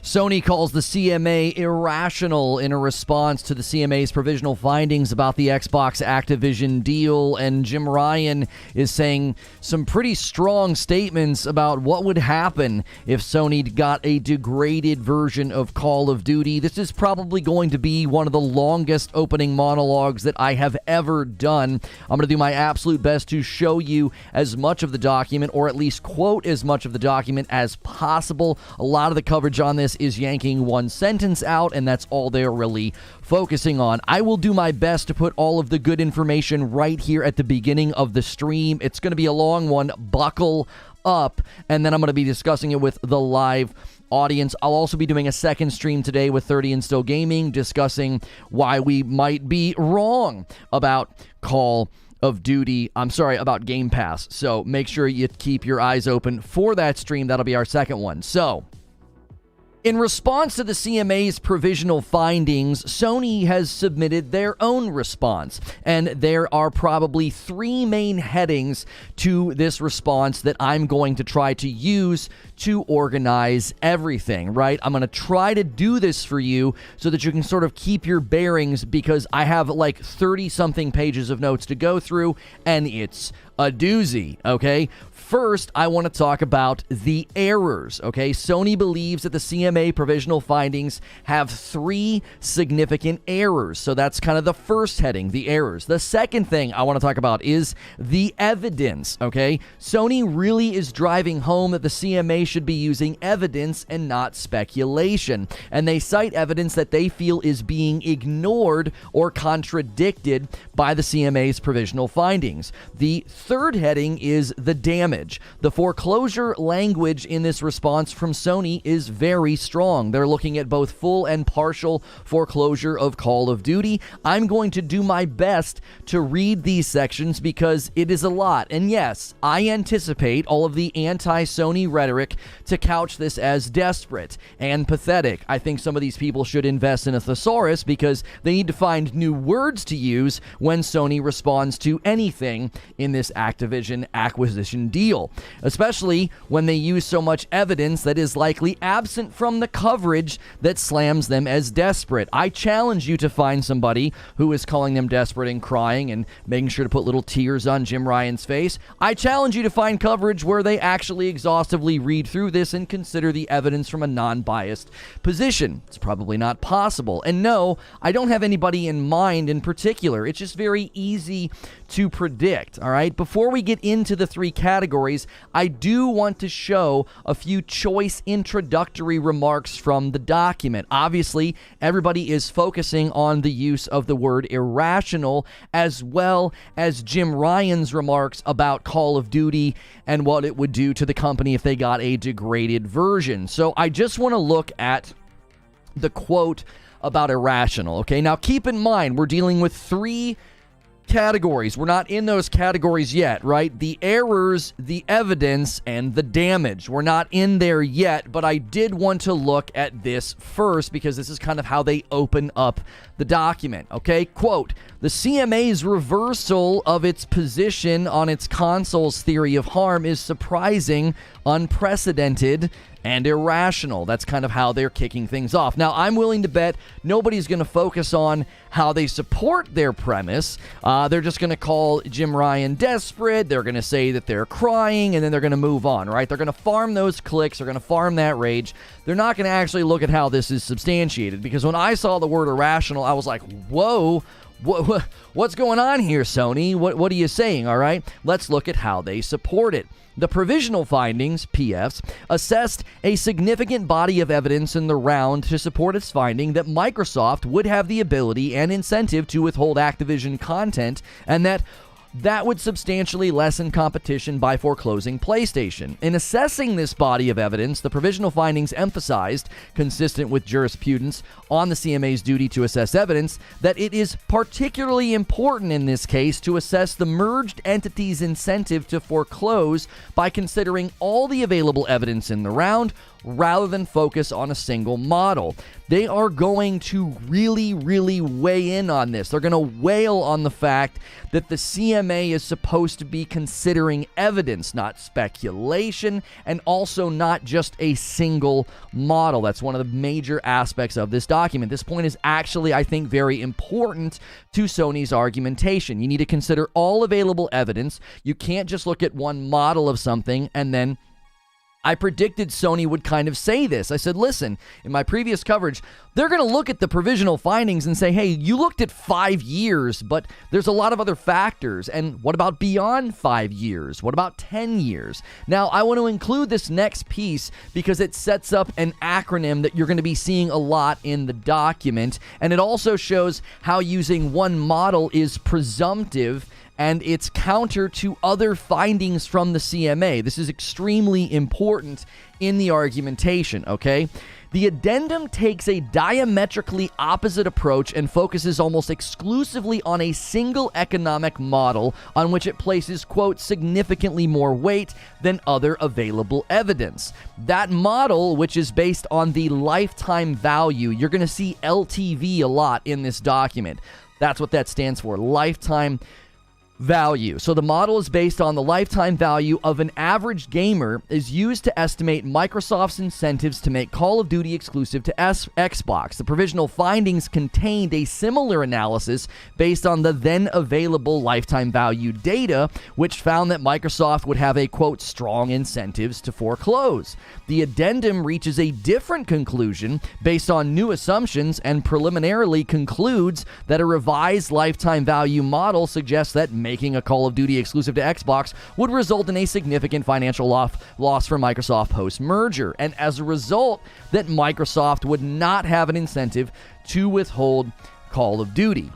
Sony calls the CMA irrational in a response to the CMA's provisional findings about the Xbox Activision deal, and Jim Ryan is saying some pretty strong statements about what would happen if Sony got a degraded version of Call of Duty. This is probably going to be one of the longest opening monologues that I have ever done. I'm going to do my absolute best to show you as much of the document, or at least quote as much of the document as possible. A lot of the coverage on this is yanking one sentence out, and that's all they're really focusing on. I will do my best to put all of the good information right here at the beginning of the stream. It's going to be a long one. Buckle up, and then I'm going to be discussing it with the live audience. I'll also be doing a second stream today with 30 and Still Gaming, discussing why we might be wrong about Call of Duty. I'm sorry, about Game Pass. So make sure you keep your eyes open for that stream. That'll be our second one. So, in response to the CMA's provisional findings, Sony has submitted their own response, and there are probably three main headings to this response that I'm going to try to use to organize everything, right? I'm going to try to do this for you so that you can sort of keep your bearings, because I have like 30-something pages of notes to go through, and it's a doozy, okay? First, I want to talk about the errors, okay? Sony believes that the CMA provisional findings have three significant errors. So that's kind of the first heading, the errors. The second thing I want to talk about is the evidence, okay? Sony really is driving home that the CMA should be using evidence and not speculation. And they cite evidence that they feel is being ignored or contradicted by the CMA's provisional findings. The third heading is the damage. The foreclosure language in this response from Sony is very strong. They're looking at both full and partial foreclosure of Call of Duty. I'm going to do my best to read these sections because it is a lot. And yes, I anticipate all of the anti-Sony rhetoric to couch this as desperate and pathetic. I think some of these people should invest in a thesaurus because they need to find new words to use when Sony responds to anything in this Activision acquisition deal, especially when they use so much evidence that is likely absent from the coverage that slams them as desperate. I challenge you to find somebody who is calling them desperate and crying and making sure to put little tears on Jim Ryan's face. I challenge you to find coverage where they actually exhaustively read through this and consider the evidence from a non-biased position. It's probably not possible. And no, I don't have anybody in mind in particular. It's just very easy to predict, all right? Before we get into the three categories, I do want to show a few choice introductory remarks from the document. Obviously, everybody is focusing on the use of the word irrational, as well as Jim Ryan's remarks about Call of Duty and what it would do to the company if they got a degraded version. So I just want to look at the quote about irrational, okay? Now, keep in mind, we're dealing with three categories. We're not in those categories yet, right? The errors, the evidence, and the damage. We're not in there yet, but I did want to look at this first because this is kind of how they open up the document, okay? Quote, the CMA's reversal of its position on its console's theory of harm is surprising, unprecedented, and irrational. That's kind of how they're kicking things off. Now, I'm willing to bet nobody's going to focus on how they support their premise. They're just going to call Jim Ryan desperate. They're going to say that they're crying, and then they're going to move on, right? They're going to farm those clicks. They're going to farm that rage. They're not going to actually look at how this is substantiated, because when I saw the word irrational, I was like, whoa, what's going on here, Sony? What are you saying, all right? Let's look at how they support it. The provisional findings, PFs, assessed a significant body of evidence in the round to support its finding that Microsoft would have the ability and incentive to withhold Activision content, and that would substantially lessen competition by foreclosing PlayStation. In assessing this body of evidence, the provisional findings emphasized, consistent with jurisprudence on the CMA's duty to assess evidence, that it is particularly important in this case to assess the merged entity's incentive to foreclose by considering all the available evidence in the round, rather than focus on a single model. They are going to really weigh in on this. They're going to wail on the fact that the CMA CMA is supposed to be considering evidence, not speculation, and also not just a single model. That's one of the major aspects of this document. This point is actually, I think, very important to Sony's argumentation. You need to consider all available evidence. You can't just look at one model of something and then I predicted Sony would kind of say this. I said, listen, in my previous coverage, they're going to look at the provisional findings and say, hey, you looked at 5 years, but there's a lot of other factors. And what about beyond 5 years? What about 10 years? Now, I want to include this next piece because it sets up an acronym that you're going to be seeing a lot in the document. And it also shows how using one model is presumptive and it's counter to other findings from the CMA. This is extremely important in the argumentation, okay? The addendum takes a diametrically opposite approach and focuses almost exclusively on a single economic model on which it places, quote, significantly more weight than other available evidence. That model, which is based on the lifetime value, you're going to see LTV a lot in this document. That's what that stands for, lifetime value. So the model is based on the lifetime value of an average gamer, is used to estimate Microsoft's incentives to make Call of Duty exclusive to Xbox. The provisional findings contained a similar analysis based on the then available lifetime value data, which found that Microsoft would have a, quote, strong incentives to foreclose. The addendum reaches a different conclusion based on new assumptions and preliminarily concludes that a revised lifetime value model suggests that making a Call of Duty exclusive to Xbox would result in a significant financial loss for Microsoft post-merger, and as a result, that Microsoft would not have an incentive to withhold Call of Duty.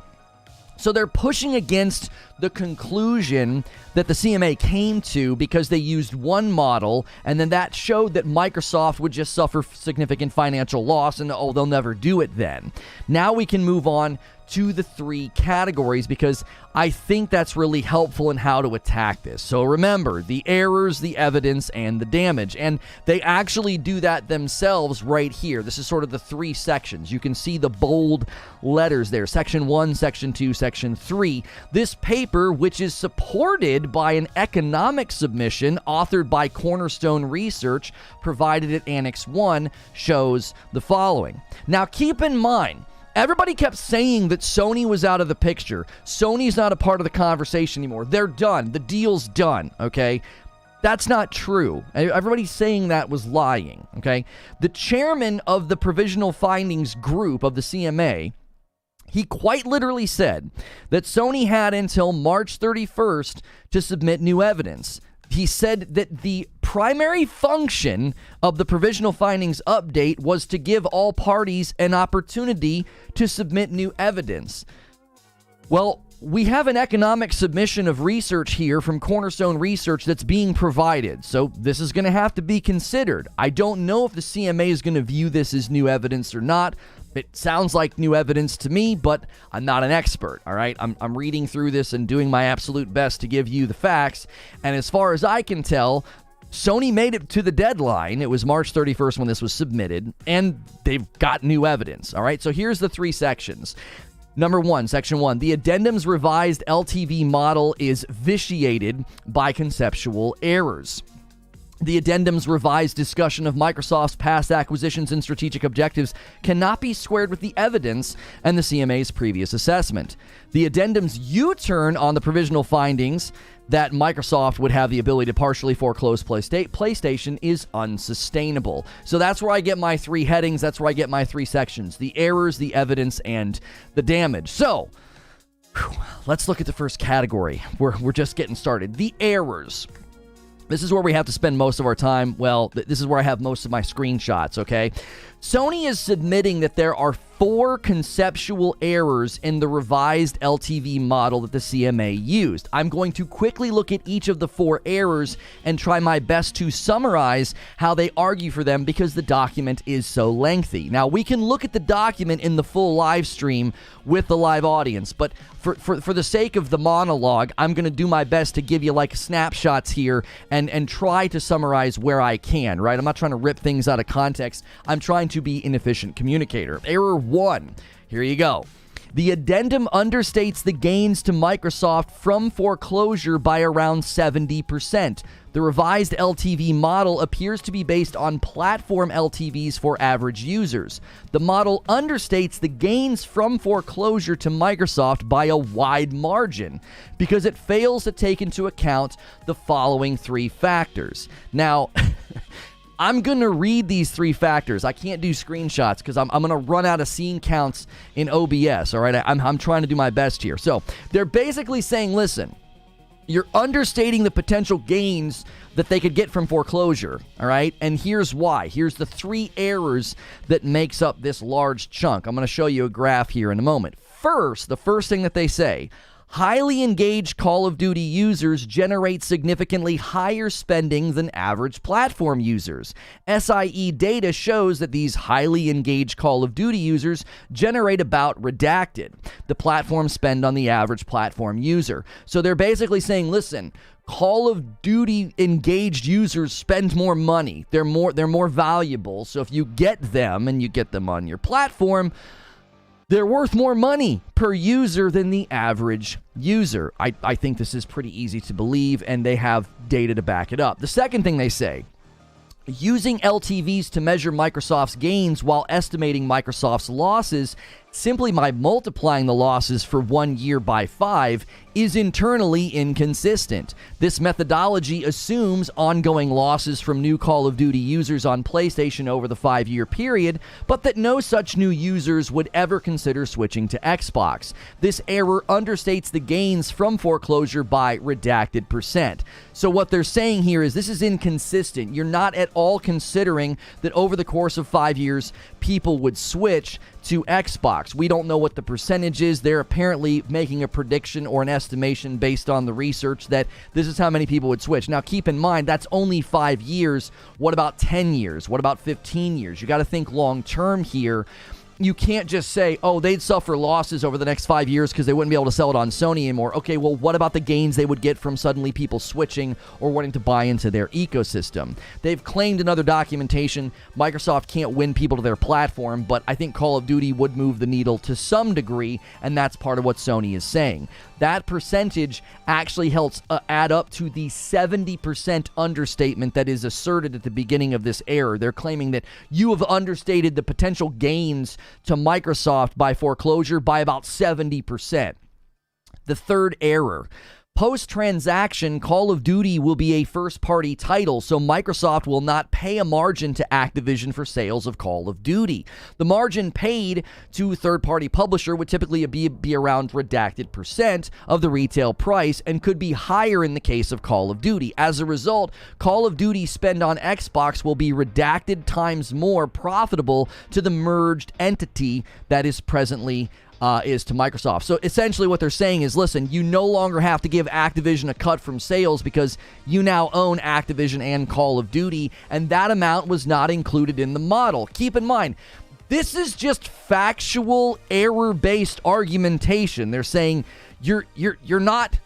So they're pushing against the conclusion that the CMA came to because they used one model, and then that showed that Microsoft would just suffer significant financial loss, and they'll never do it then. Now we can move on to the 3 categories because I think that's really helpful in how to attack this. So remember, the errors, the evidence, and the damage. And they actually do that themselves right here. This is sort of the 3 sections. You can see the bold letters there. Section 1, Section 2, Section 3. This paper, which is supported by an economic submission authored by Cornerstone Research, provided at Annex 1, shows the following. Now keep in mind, everybody kept saying that Sony was out of the picture. Sony's not a part of the conversation anymore. They're done. The deal's done, okay? That's not true. Everybody saying that was lying, okay? The chairman of the Provisional Findings Group of the CMA, he quite literally said that Sony had until March 31st to submit new evidence. He said that the primary function of the provisional findings update was to give all parties an opportunity to submit new evidence. Well, we have an economic submission of research here from Cornerstone Research that's being provided, so this is going to have to be considered. I don't know if the CMA is going to view this as new evidence or not. It sounds like new evidence to me, but I'm not an expert, all right? I'm reading through this and doing my absolute best to give you the facts, and as far as I can tell, Sony made it to the deadline. It was March 31st when this was submitted, and they've got new evidence, all right? So here's the 3 sections. Number 1, Section 1, the addendum's revised LTV model is vitiated by conceptual errors. The addendum's revised discussion of Microsoft's past acquisitions and strategic objectives cannot be squared with the evidence and the CMA's previous assessment. The addendum's U-turn on the provisional findings that Microsoft would have the ability to partially foreclose PlayStation is unsustainable. So that's where I get my 3 headings. That's where I get my 3 sections: the errors, the evidence, and the damage. So let's look at the first category. We're just getting started. The errors. This is where we have to spend most of our time. Well, this is where I have most of my screenshots, okay? Sony is submitting that there are 4 conceptual errors in the revised LTV model that the CMA used. I'm going to quickly look at each of the 4 errors and try my best to summarize how they argue for them because the document is so lengthy. Now, we can look at the document in the full live stream with the live audience, but for the sake of the monologue, I'm going to do my best to give you like snapshots here and try to summarize where I can, right? I'm not trying to rip things out of context. I'm trying to be an efficient communicator. Error 1. Here you go. The addendum understates the gains to Microsoft from foreclosure by around 70%. The revised LTV model appears to be based on platform LTVs for average users. The model understates the gains from foreclosure to Microsoft by a wide margin because it fails to take into account the following three factors. Now, I'm going to read these three factors. I can't do screenshots because I'm going to run out of scene counts in OBS, all right? I'm trying to do my best here. So they're basically saying, listen, you're understating the potential gains that they could get from foreclosure, all right? And here's why. Here's the three errors that makes up this large chunk. I'm going to show you a graph here in a moment. First, the first thing that they say, highly engaged Call of Duty users generate significantly higher spending than average platform users. SIE data shows that these highly engaged Call of Duty users generate about redacted the platform spend on the average platform user. So they're basically saying, listen, Call of Duty engaged users spend more money. They're more valuable. So if you get them and you get them on your platform, they're worth more money per user than the average user. I think this is pretty easy to believe, and they have data to back it up. The second thing they say, using LTVs to measure Microsoft's gains while estimating Microsoft's losses simply by multiplying the losses for 1 year by 5 is internally inconsistent. This methodology assumes ongoing losses from new Call of Duty users on PlayStation over the 5-year period, but that no such new users would ever consider switching to Xbox. This error understates the gains from foreclosure by redacted percent. So what they're saying here is this is inconsistent. You're not at all considering that over the course of 5 years, people would switch to Xbox. We don't know what the percentage is. They're apparently making a prediction or an estimation based on the research that this is how many people would switch. Now, keep in mind, that's only 5 years. What about 10 years? What about 15 years? You got to think long term here. You can't just say, oh, they'd suffer losses over the next 5 years because they wouldn't be able to sell it on Sony anymore. Okay, well, what about the gains they would get from suddenly people switching or wanting to buy into their ecosystem? They've claimed in other documentation Microsoft can't win people to their platform, but I think Call of Duty would move the needle to some degree, and that's part of what Sony is saying. That percentage actually helps add up to the 70% understatement that is asserted at the beginning of this error. They're claiming that you have understated the potential gains to Microsoft by foreclosure by about 70%. The third error. Post-transaction, Call of Duty will be a first-party title, so Microsoft will not pay a margin to Activision for sales of Call of Duty. The margin paid to third-party publisher would typically be around redacted percent of the retail price and could be higher in the case of Call of Duty. As a result, Call of Duty spend on Xbox will be redacted times more profitable to the merged entity that is presently is to Microsoft. So essentially what they're saying is, listen, you no longer have to give Activision a cut from sales because you now own Activision and Call of Duty, and that amount was not included in the model. Keep in mind, this is just factual error-based argumentation. They're saying you're not...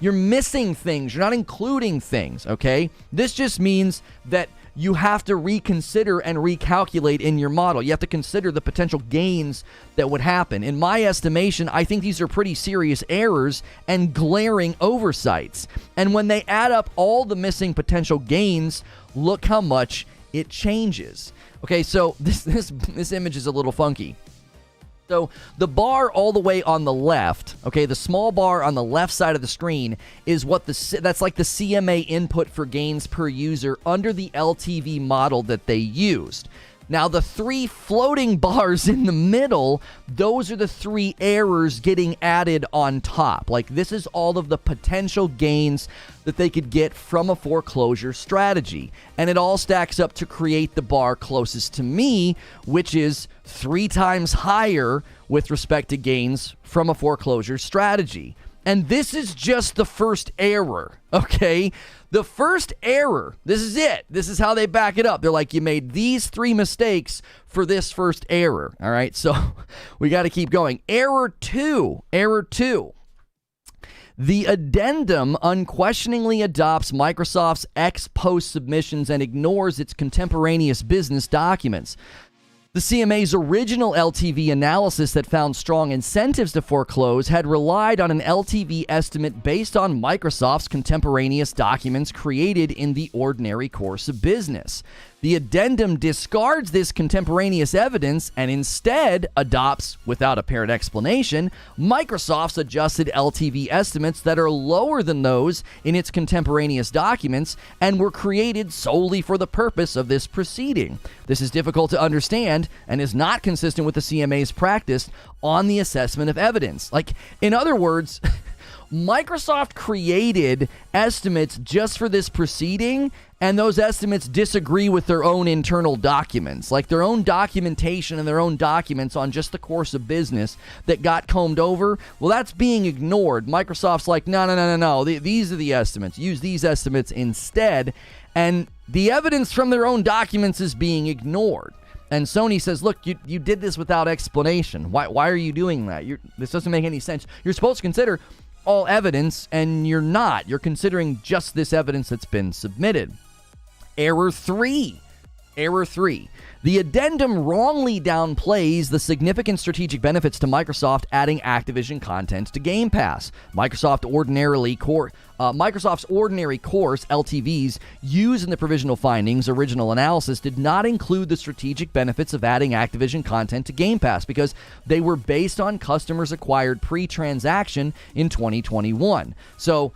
You're missing things. You're not including things, okay? This just means that you have to reconsider and recalculate in your model. You have to consider the potential gains that would happen. In my estimation, I think these are pretty serious errors and glaring oversights. And when they add up all the missing potential gains, look how much it changes. Okay, so this image is a little funky. So the bar all the way on the left, okay, the small bar on the left side of the screen is what that's like the CMA input for gains per user under the LTV model that they used. Now, the three floating bars in the middle, those are the three errors getting added on top. Like, this is all of the potential gains that they could get from a foreclosure strategy. And it all stacks up to create the bar closest to me, which is 3 times higher with respect to gains from a foreclosure strategy. And this is just the first error, okay? The first error, this is it. This is how they back it up. They're like, you made these 3 mistakes for this first error, all right? So we got to keep going. Error 2. The addendum unquestioningly adopts Microsoft's ex-post submissions and ignores its contemporaneous business documents. The CMA's original LTV analysis that found strong incentives to foreclose had relied on an LTV estimate based on Microsoft's contemporaneous documents created in the ordinary course of business. The addendum discards this contemporaneous evidence and instead adopts, without apparent explanation, Microsoft's adjusted LTV estimates that are lower than those in its contemporaneous documents and were created solely for the purpose of this proceeding. This is difficult to understand and is not consistent with the CMA's practice on the assessment of evidence. In other words, Microsoft created estimates just for this proceeding, and those estimates disagree with their own internal documents, their own documentation and their own documents on just the course of business that got combed over. Well, that's being ignored. Microsoft's like, no. These are the estimates. Use these estimates instead. And the evidence from their own documents is being ignored. And Sony says, look, you did this without explanation. Why are you doing that? This doesn't make any sense. You're supposed to consider all evidence, and you're not. You're considering just this evidence that's been submitted. Error 3. The addendum wrongly downplays the significant strategic benefits to Microsoft adding Activision content to Game Pass. Microsoft's ordinary course LTVs used in the provisional findings original analysis did not include the strategic benefits of adding Activision content to Game Pass because they were based on customers acquired pre-transaction in 2021. So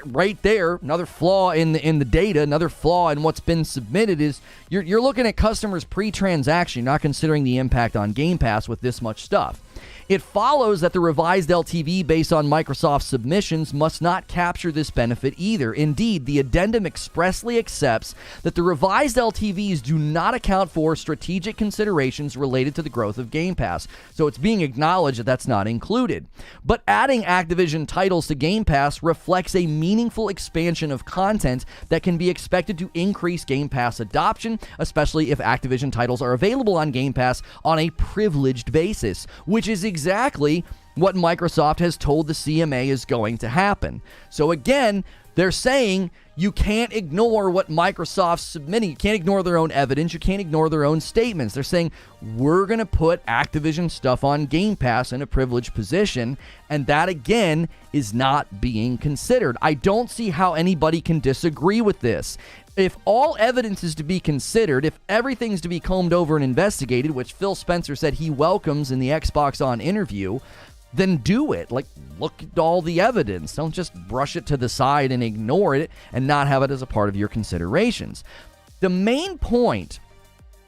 right there, another flaw in the data, another flaw in what's been submitted is you're looking at customers pre-transaction, you're not considering the impact on Game Pass with this much stuff. It follows that the revised LTV based on Microsoft's submissions must not capture this benefit either. Indeed, the addendum expressly accepts that the revised LTVs do not account for strategic considerations related to the growth of Game Pass. So it's being acknowledged that that's not included. But adding Activision titles to Game Pass reflects a meaningful expansion of content that can be expected to increase Game Pass adoption, especially if Activision titles are available on Game Pass on a privileged basis, which is exactly what Microsoft has told the CMA is going to happen. So again, they're saying you can't ignore what Microsoft's submitting. You can't ignore their own evidence. You can't ignore their own statements. They're saying we're going to put Activision stuff on Game Pass in a privileged position, and that again is not being considered. I don't see how anybody can disagree with this. If all evidence is to be considered, if everything's to be combed over and investigated, which Phil Spencer said he welcomes in the Xbox On interview, then do it. Look at all the evidence. Don't just brush it to the side and ignore it and not have it as a part of your considerations. The main point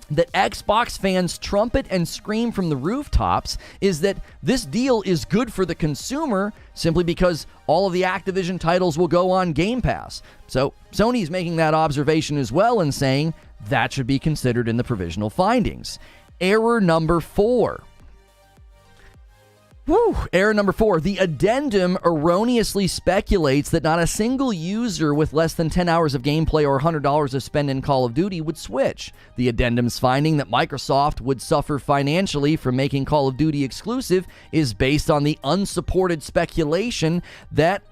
that Xbox fans trumpet and scream from the rooftops is that this deal is good for the consumer simply because all of the Activision titles will go on Game Pass. So Sony's making that observation as well and saying that should be considered in the provisional findings. Error number 4. Error number 4. The addendum erroneously speculates that not a single user with less than 10 hours of gameplay or $100 to spend in Call of Duty would switch. The addendum's finding that Microsoft would suffer financially from making Call of Duty exclusive is based on the unsupported speculation that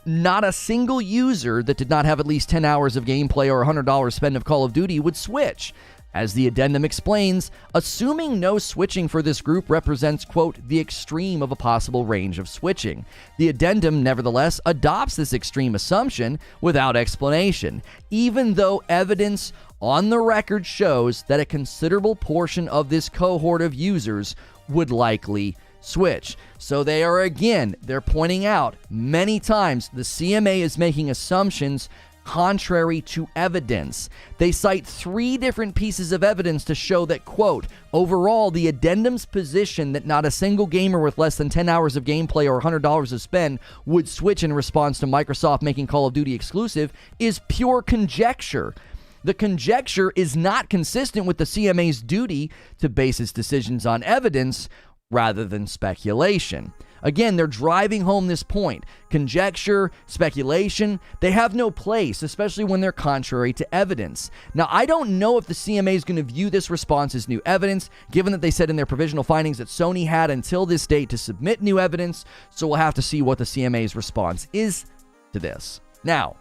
not a single user that did not have at least 10 hours of gameplay or $100 spent of Call of Duty would switch. As the addendum explains, assuming no switching for this group represents, quote, the extreme of a possible range of switching. The addendum, nevertheless, adopts this extreme assumption without explanation, even though evidence on the record shows that a considerable portion of this cohort of users would likely switch. So they're pointing out many times the CMA is making assumptions contrary to evidence. They cite 3 different pieces of evidence to show that, quote, overall, the addendum's position that not a single gamer with less than 10 hours of gameplay or $100 to spend would switch in response to Microsoft making Call of Duty exclusive is pure conjecture. The conjecture is not consistent with the CMA's duty to base its decisions on evidence rather than speculation. Again, they're driving home this point. Conjecture, speculation, they have no place, especially when they're contrary to evidence. Now, I don't know if the CMA is going to view this response as new evidence, given that they said in their provisional findings that Sony had until this date to submit new evidence, so we'll have to see what the CMA's response is to this. Now,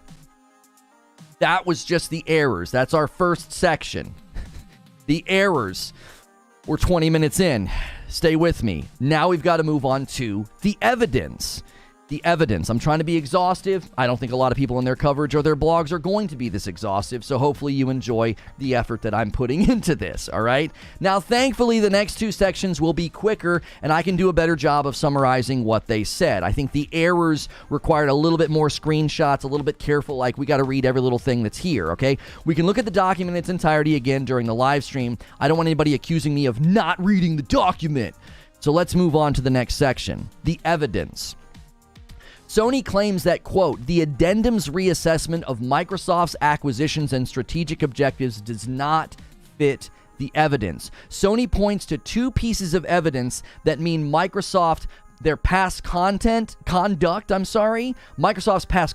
that was just the errors. That's our first section. The errors. We're 20 minutes in. Stay with me. Now we've got to move on to the evidence. The evidence. I'm trying to be exhaustive. I don't think a lot of people in their coverage or their blogs are going to be this exhaustive, so hopefully you enjoy the effort that I'm putting into this, all right? Now, thankfully, the next two sections will be quicker, and I can do a better job of summarizing what they said. I think the errors required a little bit more screenshots, a little bit careful, like we got to read every little thing that's here, okay? We can look at the document in its entirety again during the live stream. I don't want anybody accusing me of not reading the document. So let's move on to the next section, the evidence. Sony claims that, quote, the addendum's reassessment of Microsoft's acquisitions and strategic objectives does not fit the evidence. Sony points to two pieces of evidence that mean Microsoft's past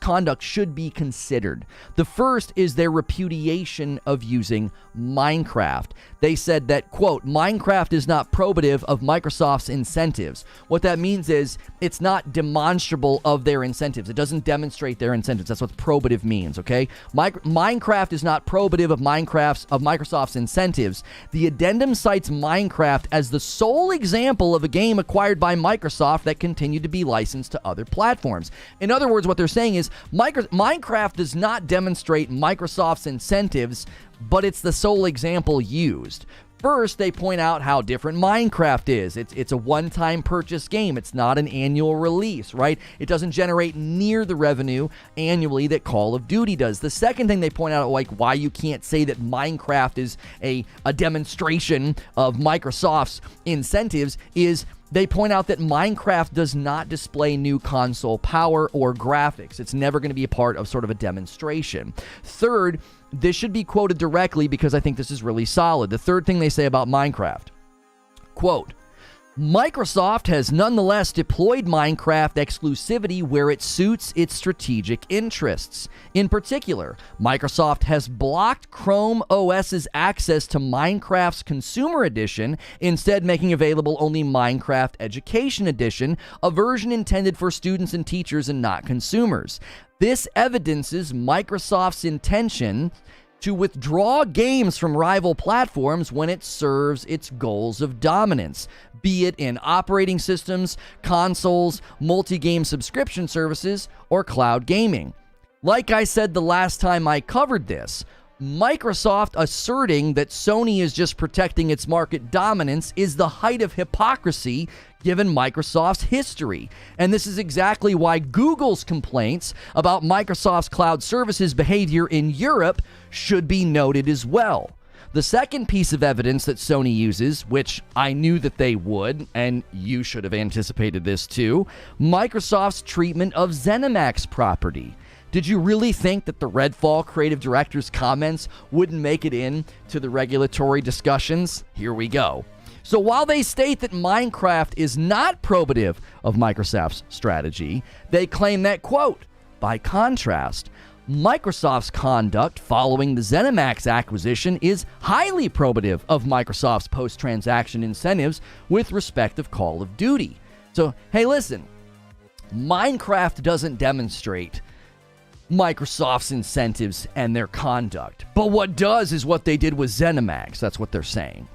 conduct should be considered. The first is their repudiation of using Minecraft. They said that, quote, Minecraft is not probative of Microsoft's incentives. What that means is it's not demonstrable of their incentives. It doesn't demonstrate their incentives. That's what probative means, okay? Minecraft is not probative of Microsoft's incentives. The addendum cites Minecraft as the sole example of a game acquired by Microsoft that continued to be licensed to other platforms. In other words, what they're saying is Minecraft does not demonstrate Microsoft's incentives, but it's the sole example used. First, they point out how different Minecraft is. It's a one-time purchase game. It's not an annual release, right? It doesn't generate near the revenue annually that Call of Duty does. The second thing they point out, like why you can't say that Minecraft is a demonstration of Microsoft's incentives, is they point out that Minecraft does not display new console power or graphics. It's never going to be a part of sort of a demonstration. Third, this should be quoted directly because I think this is really solid. The third thing they say about Minecraft, quote, Microsoft has nonetheless deployed Minecraft exclusivity where it suits its strategic interests. In particular, Microsoft has blocked Chrome OS's access to Minecraft's Consumer Edition, instead making available only Minecraft Education Edition, a version intended for students and teachers and not consumers. This evidences Microsoft's intention to withdraw games from rival platforms when it serves its goals of dominance, be it in operating systems, consoles, multi-game subscription services, or cloud gaming. Like I said the last time I covered this, Microsoft asserting that Sony is just protecting its market dominance is the height of hypocrisy given Microsoft's history. And this is exactly why Google's complaints about Microsoft's cloud services behavior in Europe should be noted as well. The second piece of evidence that Sony uses, which I knew that they would, and you should have anticipated this too, Microsoft's treatment of Zenimax property. Did you really think that the Redfall creative director's comments wouldn't make it in to the regulatory discussions? Here we go. So while they state that Minecraft is not probative of Microsoft's strategy, they claim that, quote, by contrast, Microsoft's conduct following the Zenimax acquisition is highly probative of Microsoft's post-transaction incentives with respect of Call of Duty. So, hey, listen, Minecraft doesn't demonstrate Microsoft's incentives and their conduct. But what does is what they did with Zenimax. That's what they're saying.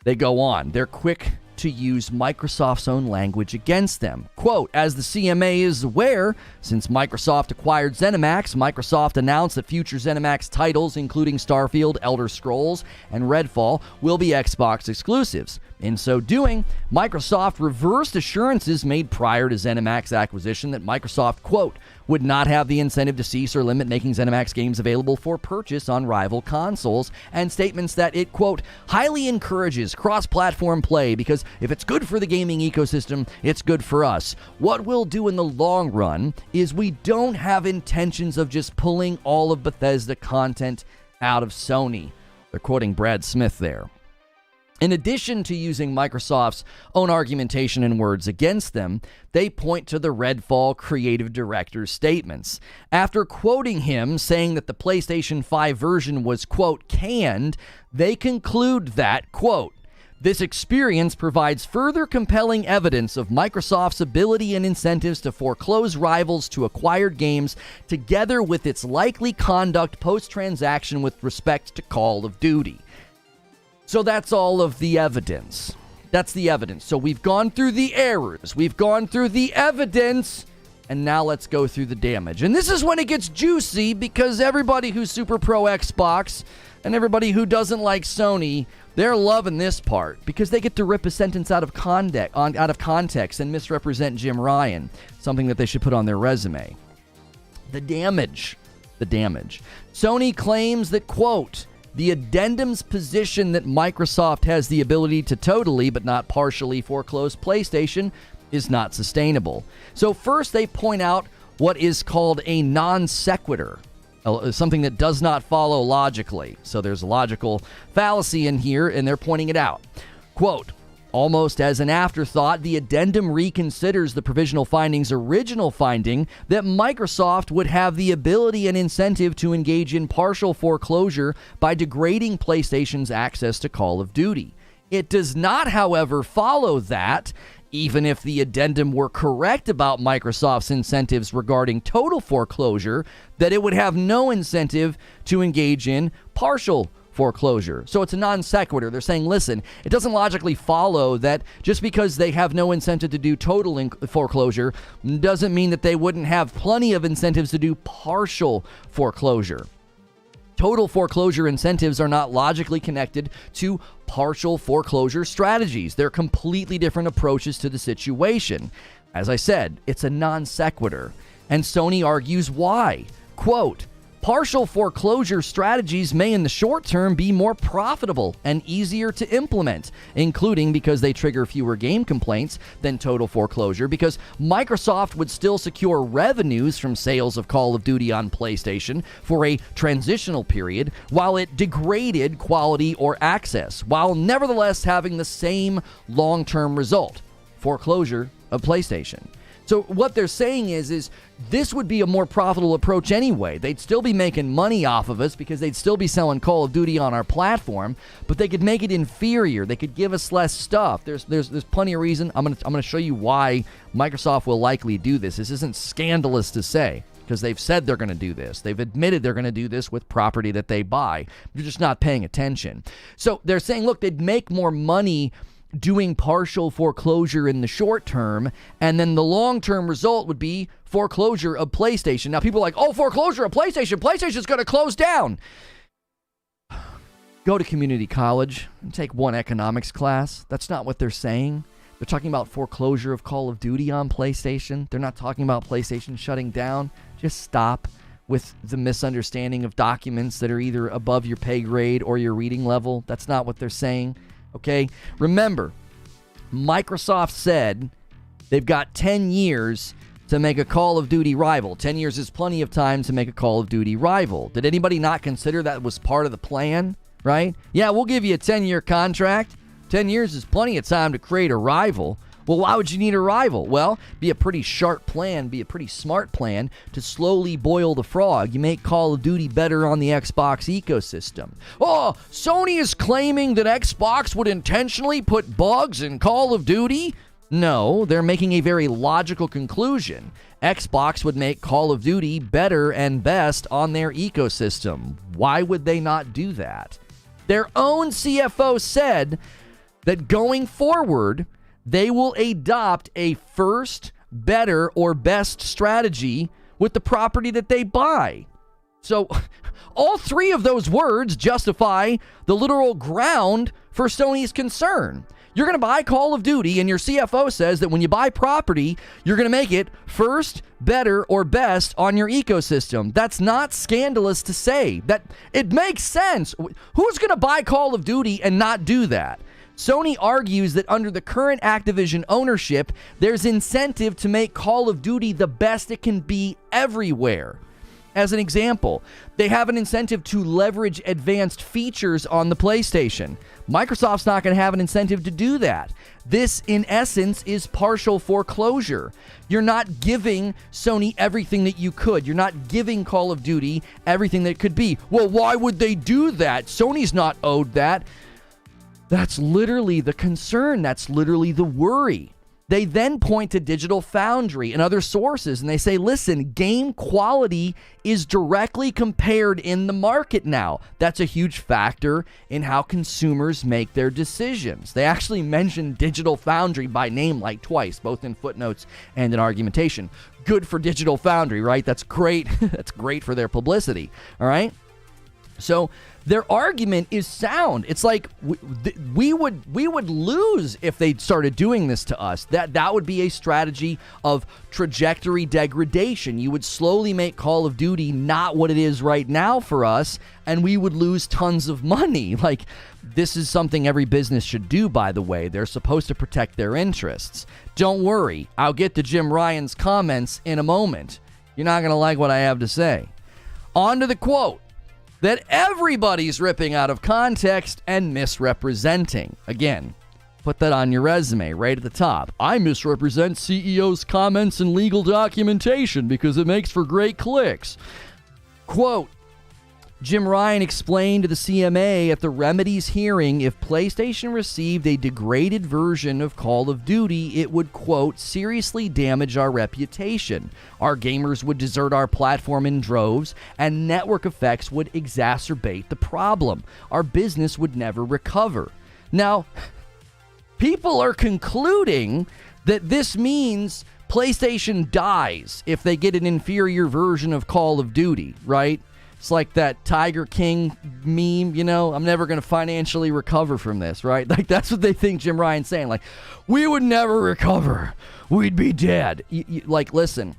They go on. They're quick to use Microsoft's own language against them. Quote, as the CMA is aware, since Microsoft acquired Zenimax, Microsoft announced that future Zenimax titles, including Starfield, Elder Scrolls, and Redfall, will be Xbox exclusives. In so doing, Microsoft reversed assurances made prior to Zenimax acquisition that Microsoft, quote, would not have the incentive to cease or limit making Zenimax games available for purchase on rival consoles, and statements that it, quote, highly encourages cross-platform play because if it's good for the gaming ecosystem, it's good for us. What we'll do in the long run is we don't have intentions of just pulling all of Bethesda content out of Sony. They're quoting Brad Smith there. In addition to using Microsoft's own argumentation and words against them, they point to the Redfall creative director's statements. After quoting him saying that the PlayStation 5 version was, quote, canned, they conclude that, quote, this experience provides further compelling evidence of Microsoft's ability and incentives to foreclose rivals to acquired games, together with its likely conduct post-transaction with respect to Call of Duty. So that's all of the evidence. That's the evidence. So we've gone through the errors. We've gone through the evidence. And now let's go through the damage. And this is when it gets juicy, because everybody who's super pro Xbox and everybody who doesn't like Sony, they're loving this part because they get to rip a sentence out of context and misrepresent Jim Ryan, something that they should put on their resume. The damage. Sony claims that, quote, the addendum's position that Microsoft has the ability to totally but not partially foreclose PlayStation is not sustainable. So first they point out what is called a non sequitur, something that does not follow logically. So there's a logical fallacy in here, and they're pointing it out. Quote, almost as an afterthought, the addendum reconsiders the provisional finding's original finding that Microsoft would have the ability and incentive to engage in partial foreclosure by degrading PlayStation's access to Call of Duty. It does not, however, follow that, even if the addendum were correct about Microsoft's incentives regarding total foreclosure, that it would have no incentive to engage in partial foreclosure. So it's a non sequitur. They're saying, listen, it doesn't logically follow that just because they have no incentive to do total foreclosure doesn't mean that they wouldn't have plenty of incentives to do partial foreclosure. Total foreclosure incentives are not logically connected to partial foreclosure strategies. They're completely different approaches to the situation. As I said, it's a non sequitur. And Sony argues why. Quote, partial foreclosure strategies may in the short term be more profitable and easier to implement, including because they trigger fewer game complaints than total foreclosure, because Microsoft would still secure revenues from sales of Call of Duty on PlayStation for a transitional period while it degraded quality or access, while nevertheless having the same long-term result, foreclosure of PlayStation. So what they're saying is this would be a more profitable approach anyway. They'd still be making money off of us because they'd still be selling Call of Duty on our platform, but they could make it inferior. They could give us less stuff. There's plenty of reason. I'm gonna show you why Microsoft will likely do this. This isn't scandalous to say, because they've said they're going to do this. They've admitted they're going to do this with property that they buy. You're just not paying attention. So they're saying, look, they'd make more money doing partial foreclosure in the short term, and then the long-term result would be foreclosure of PlayStation. Now, people are like, oh, foreclosure of PlayStation. PlayStation's going to close down. Go to community college and take one economics class. That's not what they're saying. They're talking about foreclosure of Call of Duty on PlayStation. They're not talking about PlayStation shutting down. Just stop with the misunderstanding of documents that are either above your pay grade or your reading level. That's not what they're saying. Okay, remember, Microsoft said they've got 10 years to make a Call of Duty rival. 10 years is plenty of time to make a Call of Duty rival. Did anybody not consider that was part of the plan, right? Yeah, we'll give you a 10-year contract. 10 years is plenty of time to create a rival. Well, why would you need a rival? Well, be a pretty sharp plan, be a pretty smart plan to slowly boil the frog. You make Call of Duty better on the Xbox ecosystem. Oh, Sony is claiming that Xbox would intentionally put bugs in Call of Duty? No, they're making a very logical conclusion. Xbox would make Call of Duty better and best on their ecosystem. Why would they not do that? Their own CFO said that going forward, they will adopt a first, better, or best strategy with the property that they buy. So all three of those words justify the literal ground for Sony's concern. You're going to buy Call of Duty, and your CFO says that when you buy property, you're going to make it first, better, or best on your ecosystem. That's not scandalous to say. That it makes sense. Who's going to buy Call of Duty and not do that? Sony argues that under the current Activision ownership, there's incentive to make Call of Duty the best it can be everywhere. As an example, they have an incentive to leverage advanced features on the PlayStation. Microsoft's not going to have an incentive to do that. This, in essence, is partial foreclosure. You're not giving Sony everything that you could. You're not giving Call of Duty everything that it could be. Well, why would they do that? Sony's not owed that. That's literally the concern. That's literally the worry. They then point to Digital Foundry and other sources, and they say, listen, game quality is directly compared in the market now. That's a huge factor in how consumers make their decisions. They actually mention Digital Foundry by name like twice, both in footnotes and in argumentation. Good for Digital Foundry, right? That's great. That's great for their publicity, all right? So their argument is sound. It's like we would lose if they started doing this to us. That would be a strategy of trajectory degradation. You would slowly make Call of Duty not what it is right now for us, and we would lose tons of money. Like, this is something every business should do, by the way. They're supposed to protect their interests. Don't worry, I'll get to Jim Ryan's comments in a moment. You're not going to like what I have to say. On to the quote that everybody's ripping out of context and misrepresenting. Again, put that on your resume right at the top. I misrepresent CEO's comments and legal documentation because it makes for great clicks. Quote, Jim Ryan explained to the CMA at the remedies hearing if PlayStation received a degraded version of Call of Duty, it would, quote, seriously damage our reputation. Our gamers would desert our platform in droves, and network effects would exacerbate the problem. Our business would never recover. Now, people are concluding that this means PlayStation dies if they get an inferior version of Call of Duty, right? It's like that Tiger King meme, you know, I'm never going to financially recover from this, right? Like, that's what they think Jim Ryan's saying. Like, we would never recover. We'd be dead. Like, listen,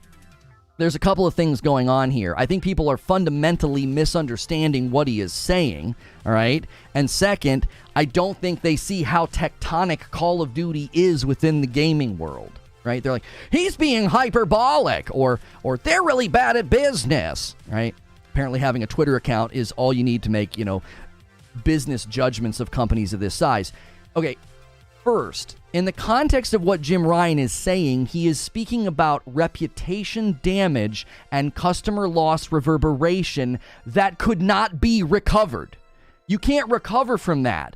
there's a couple of things going on here. I think people are fundamentally misunderstanding what he is saying, all right? And second, I don't think they see how tectonic Call of Duty is within the gaming world, right? They're like, he's being hyperbolic, or they're really bad at business, right? Apparently having a Twitter account is all you need to make, you know, business judgments of companies of this size. Okay, first, in the context of what Jim Ryan is saying, he is speaking about reputation damage and customer loss reverberation that could not be recovered. You can't recover from that.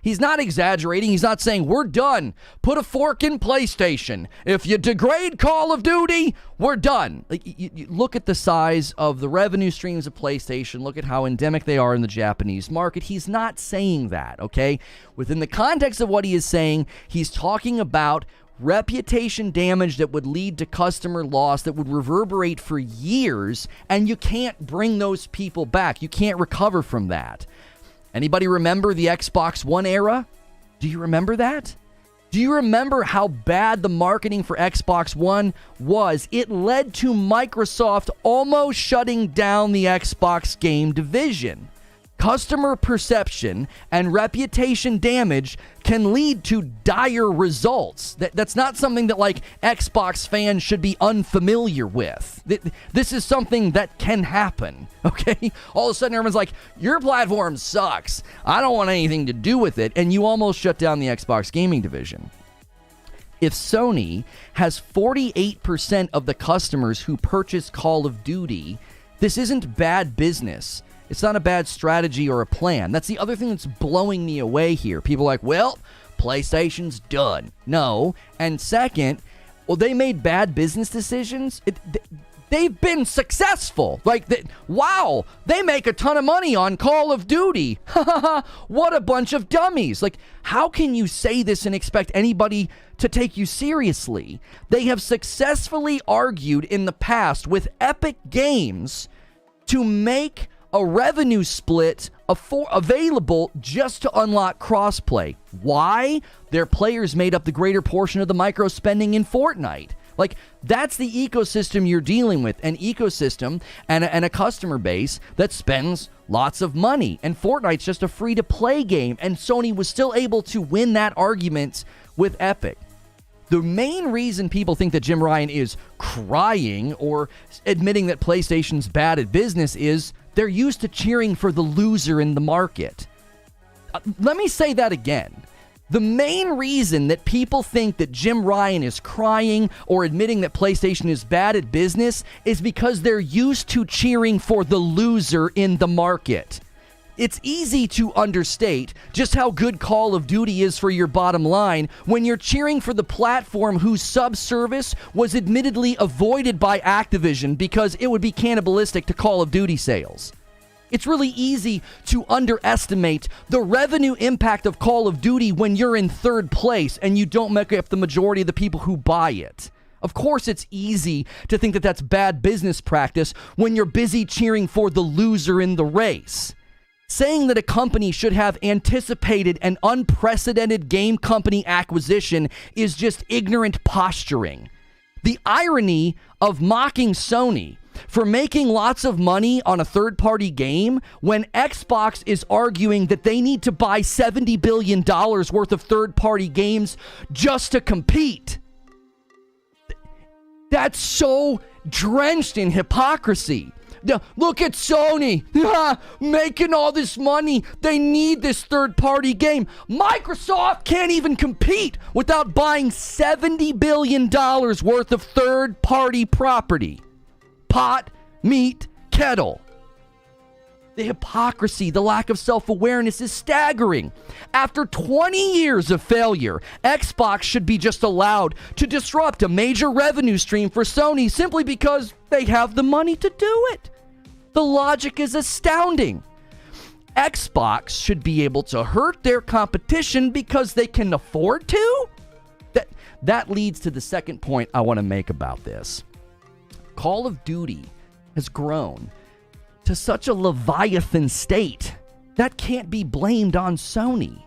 He's not exaggerating. He's not saying, we're done. Put a fork in PlayStation. If you degrade Call of Duty, we're done. Like, you look at the size of the revenue streams of PlayStation. Look at how endemic they are in the Japanese market. He's not saying that, okay? Within the context of what he is saying, he's talking about reputation damage that would lead to customer loss that would reverberate for years, and you can't bring those people back. You can't recover from that. Anybody remember the Xbox One era? Do you remember that? Do you remember how bad the marketing for Xbox One was? It led to Microsoft almost shutting down the Xbox game division. Customer perception and reputation damage can lead to dire results. That's not something that, like, Xbox fans should be unfamiliar with. This is something that can happen, okay? All of a sudden, everyone's like, your platform sucks. I don't want anything to do with it. And you almost shut down the Xbox gaming division. If Sony has 48% of the customers who purchase Call of Duty, this isn't bad business. It's not a bad strategy or a plan. That's the other thing that's blowing me away here. People are like, well, PlayStation's done. No. And second, well, they made bad business decisions. They've been successful. Like, wow, they make a ton of money on Call of Duty. What a bunch of dummies. Like, how can you say this and expect anybody to take you seriously? They have successfully argued in the past with Epic Games to make a revenue split available just to unlock crossplay. Why? Their players made up the greater portion of the micro spending in Fortnite. Like, that's the ecosystem you're dealing with, an ecosystem and a customer base that spends lots of money. And Fortnite's just a free-to-play game, and Sony was still able to win that argument with Epic. The main reason people think that Jim Ryan is crying or admitting that PlayStation's bad at business is they're used to cheering for the loser in the market. Let me say that again. The main reason that people think that Jim Ryan is crying or admitting that PlayStation is bad at business is because they're used to cheering for the loser in the market. It's easy to understate just how good Call of Duty is for your bottom line when you're cheering for the platform whose sub-service was admittedly avoided by Activision because it would be cannibalistic to Call of Duty sales. It's really easy to underestimate the revenue impact of Call of Duty when you're in third place and you don't make up the majority of the people who buy it. Of course, it's easy to think that that's bad business practice when you're busy cheering for the loser in the race. Saying that a company should have anticipated an unprecedented game company acquisition is just ignorant posturing. The irony of mocking Sony for making lots of money on a third-party game when Xbox is arguing that they need to buy $70 billion worth of third-party games just to compete. That's so drenched in hypocrisy. Look at Sony making all this money. They need this third-party game. Microsoft can't even compete without buying $70 billion worth of third-party property. Pot, meat, kettle. The hypocrisy, the lack of self-awareness is staggering. After 20 years of failure, Xbox should be just allowed to disrupt a major revenue stream for Sony simply because they have the money to do it. The logic is astounding. Xbox should be able to hurt their competition because they can afford to? That leads to the second point I want to make about this. Call of Duty has grown to such a leviathan state that can't be blamed on Sony.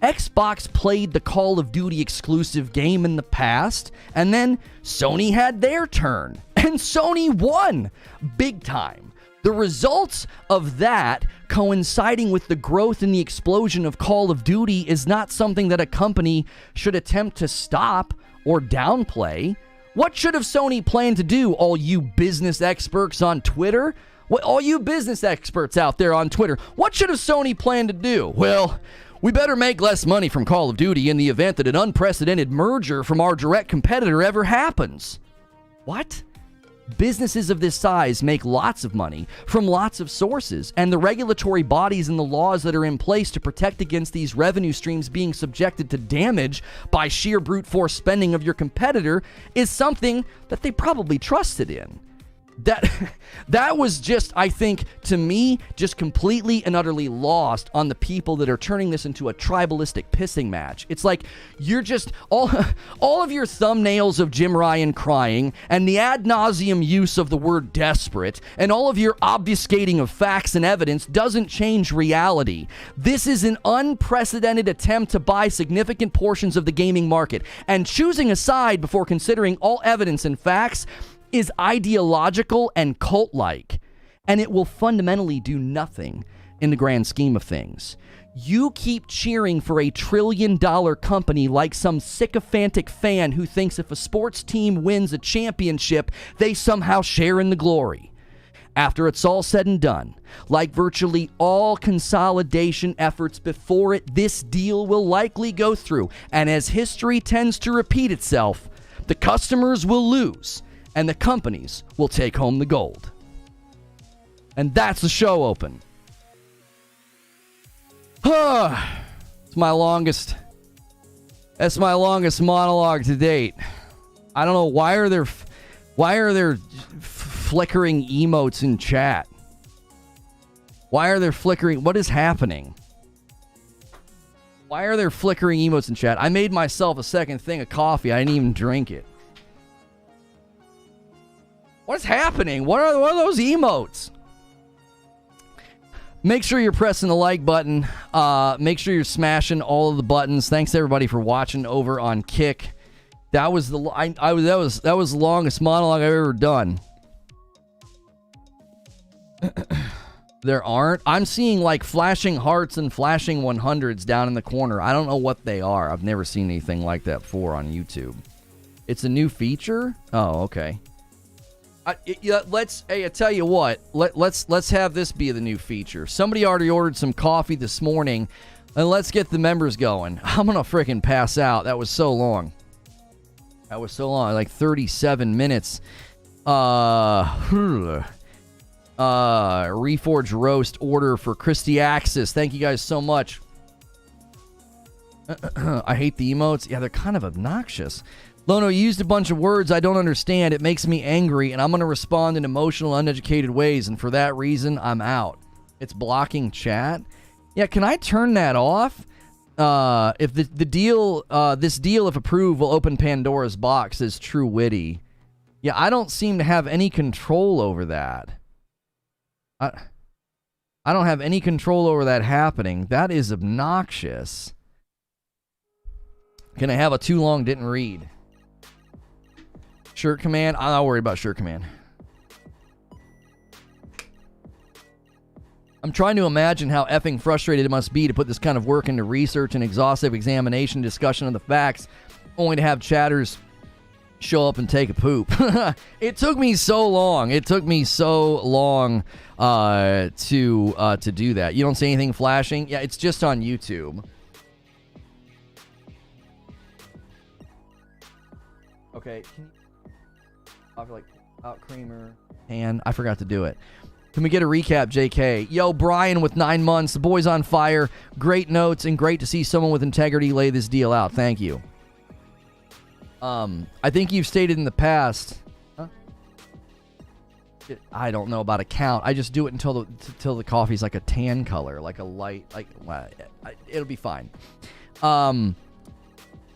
Xbox played the Call of Duty exclusive game in the past, and then Sony had their turn, and Sony won big time. The results of that coinciding with the growth and the explosion of Call of Duty is not something that a company should attempt to stop or downplay. What should have Sony planned to do, all you business experts on Twitter? All you business experts out there on Twitter, what should have Sony planned to do? Well, we better make less money from Call of Duty in the event that an unprecedented merger from our direct competitor ever happens. What? Businesses of this size make lots of money from lots of sources, and the regulatory bodies and the laws that are in place to protect against these revenue streams being subjected to damage by sheer brute force spending of your competitor is something that they probably trusted in. That was just, I think, to me, just completely and utterly lost on the people that are turning this into a tribalistic pissing match. It's like you're just all of your thumbnails of Jim Ryan crying and the ad nauseum use of the word desperate and all of your obfuscating of facts and evidence doesn't change reality. This is an unprecedented attempt to buy significant portions of the gaming market, and choosing a side before considering all evidence and facts is ideological and cult-like, and it will fundamentally do nothing in the grand scheme of things. You keep cheering for a trillion-dollar company like some sycophantic fan who thinks if a sports team wins a championship, they somehow share in the glory. After it's all said and done, like virtually all consolidation efforts before it, this deal will likely go through, and as history tends to repeat itself, the customers will lose, and the companies will take home the gold. And that's the show open. That's my longest monologue to date. I don't know, why are there flickering emotes in chat? Why are there flickering? What is happening? Why are there flickering emotes in chat? I made myself a second thing of coffee. I didn't even drink it. What's happening? What are those emotes? Make sure you're pressing the like button. Make sure you're smashing all of the buttons. Thanks everybody for watching over on Kick. That was the longest monologue I've ever done. There aren't. I'm seeing like flashing hearts and flashing 100s down in the corner. I don't know what they are. I've never seen anything like that before on YouTube. It's a new feature? Oh, okay. I tell you what. Let's have this be the new feature. Somebody already ordered some coffee this morning, and let's get the members going. I'm gonna freaking pass out. That was so long. Like 37 minutes. Reforge roast order for Christy Axis. Thank you guys so much. I hate the emotes. Yeah, they're kind of obnoxious. Lono, you used a bunch of words I don't understand. It makes me angry, and I'm going to respond in emotional, uneducated ways, and for that reason, I'm out. It's blocking chat. Yeah, can I turn that off? If the deal, this deal, if approved, will open Pandora's box, says True Witty. Yeah, I don't seem to have any control over that. I don't have any control over that happening. That is obnoxious. Can I have a too long didn't read? Shirt command? I'm not worried about shirt command. I'm trying to imagine how effing frustrated it must be to put this kind of work into research and exhaustive examination, discussion of the facts, only to have chatters show up and take a poop. It took me so long. It took me so long to do that. You don't see anything flashing? Yeah, it's just on YouTube. Okay. I feel like out creamer and I forgot to do it. Can we get a recap, JK? Yo, Brian with 9 months. The boy's on fire. Great notes and great to see someone with integrity lay this deal out. Thank you. I think you've stated in the past. Huh? I don't know about a count. I just do it until the coffee's like a tan color, like a light, like it'll be fine.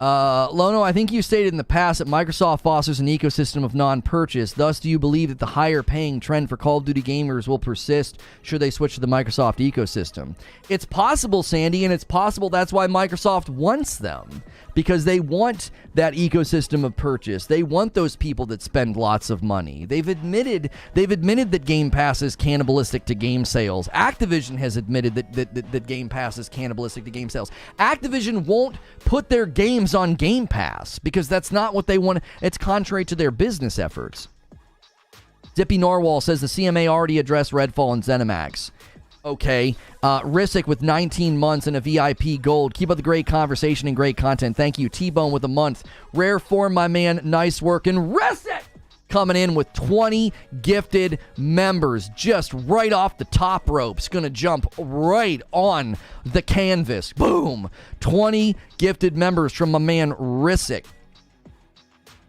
Lono, I think you stated in the past that Microsoft fosters an ecosystem of non-purchase. Thus, do you believe that the higher paying trend for Call of Duty gamers will persist should they switch to the Microsoft ecosystem? It's possible, Sandy, and it's possible that's why Microsoft wants them. Because they want that ecosystem of purchase. They want those people that spend lots of money. They've admitted that Game Pass is cannibalistic to game sales. Activision has admitted that Game Pass is cannibalistic to game sales. Activision won't put their games on Game Pass because that's not what they want. It's contrary to their business efforts. Zippy Norwal says the CMA already addressed Redfall and Zenimax. Okay. Rissick with 19 months and a VIP gold. Keep up the great conversation and great content. Thank you. T-Bone with a month. Rare form, my man. Nice work. And Rissick coming in with 20 gifted members. Just right off the top ropes. Gonna jump right on the canvas. Boom. 20 gifted members from my man Rissick.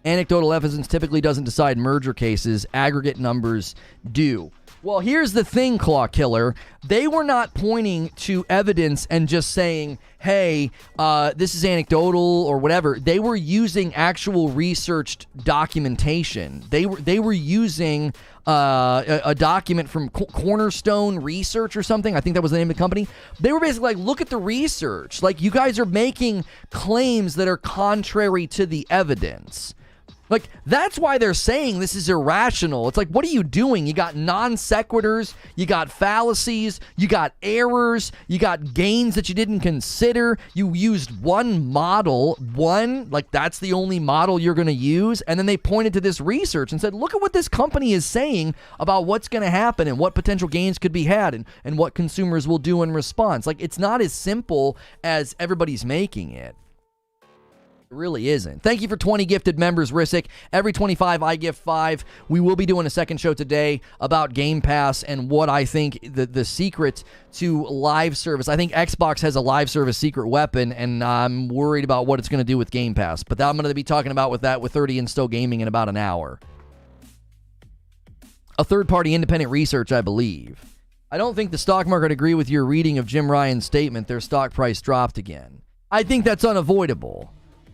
Anecdotal evidence typically doesn't decide merger cases. Aggregate numbers do. Well, here's the thing, Claw Killer. They were not pointing to evidence and just saying, hey, this is anecdotal or whatever. They were using actual researched documentation. They were using a document from Cornerstone Research or something. I think that was the name of the company. They were basically like, look at the research. Like, you guys are making claims that are contrary to the evidence. Like, that's why they're saying this is irrational. It's like, what are you doing? You got non sequiturs, you got fallacies, you got errors, you got gains that you didn't consider. You used one model, like that's the only model you're going to use. And then they pointed to this research and said, look at what this company is saying about what's going to happen and what potential gains could be had and what consumers will do in response. Like, it's not as simple as everybody's making it. Really isn't. Thank you for 20 gifted members, Rissick. Every 25, I give 5. We will be doing a second show today about Game Pass and what I think the secret to live service. I think Xbox has a live service secret weapon, and I'm worried about what it's going to do with Game Pass. But I'm going to be talking about with 30 and Still Gaming in about an hour. A third-party independent research, I believe. I don't think the stock market agree with your reading of Jim Ryan's statement. Their stock price dropped again. I think that's unavoidable.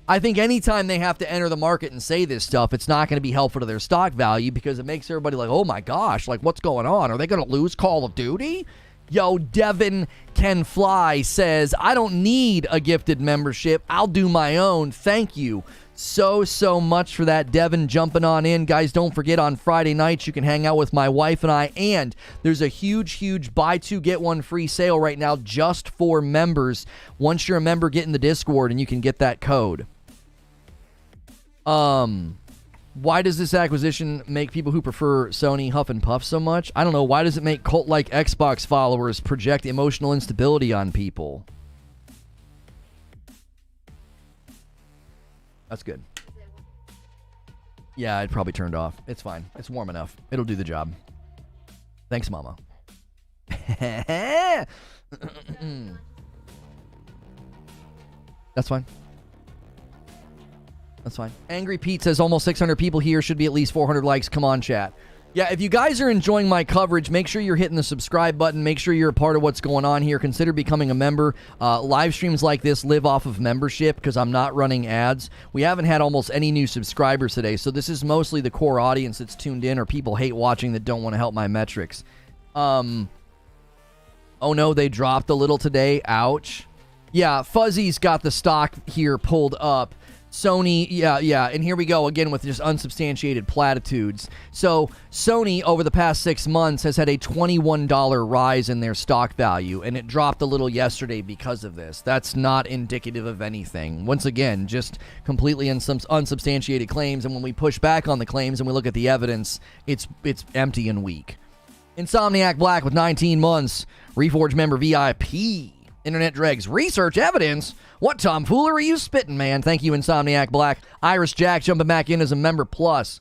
I think anytime they have to enter the market and say this stuff, it's not going to be helpful to their stock value because it makes everybody like, oh my gosh, like what's going on? Are they going to lose Call of Duty? Yo, Devin Can Fly says, I don't need a gifted membership. I'll do my own. Thank you so much for that, Devin, jumping on in. Guys, don't forget on Friday nights you can hang out with my wife and I, and there's a huge buy two get one free sale right now just for members. Once you're a member, get in the Discord and you can get that code. Why does this acquisition make people who prefer Sony huff and puff so much? I don't know. Why does it make cult-like Xbox followers project emotional instability on people? That's good. Yeah, it probably turned off. It's fine. It's warm enough. It'll do the job. Thanks, Mama. That's fine. That's fine. Angry Pete says almost 600 people here. Should be at least 400 likes. Come on, chat. Yeah, if you guys are enjoying my coverage, make sure you're hitting the subscribe button. Make sure you're a part of what's going on here. Consider becoming a member. Live streams like this live off of membership because I'm not running ads. We haven't had almost any new subscribers today, so this is mostly the core audience that's tuned in or people hate watching that don't want to help my metrics. Oh no, they dropped a little today. Ouch. Yeah, Fuzzy's got the stock here pulled up. Sony, yeah, and here we go again with just unsubstantiated platitudes. So Sony, over the past 6 months, has had a $21 rise in their stock value, and it dropped a little yesterday because of this. That's not indicative of anything. Once again, just completely unsubstantiated claims, and when we push back on the claims and we look at the evidence, it's empty and weak. Insomniac Black with 19 months. Reforge member VIP. Internet Dregs. Research evidence? What tomfoolery are you spitting, man? Thank you, Insomniac Black. Iris Jack jumping back in as a member plus.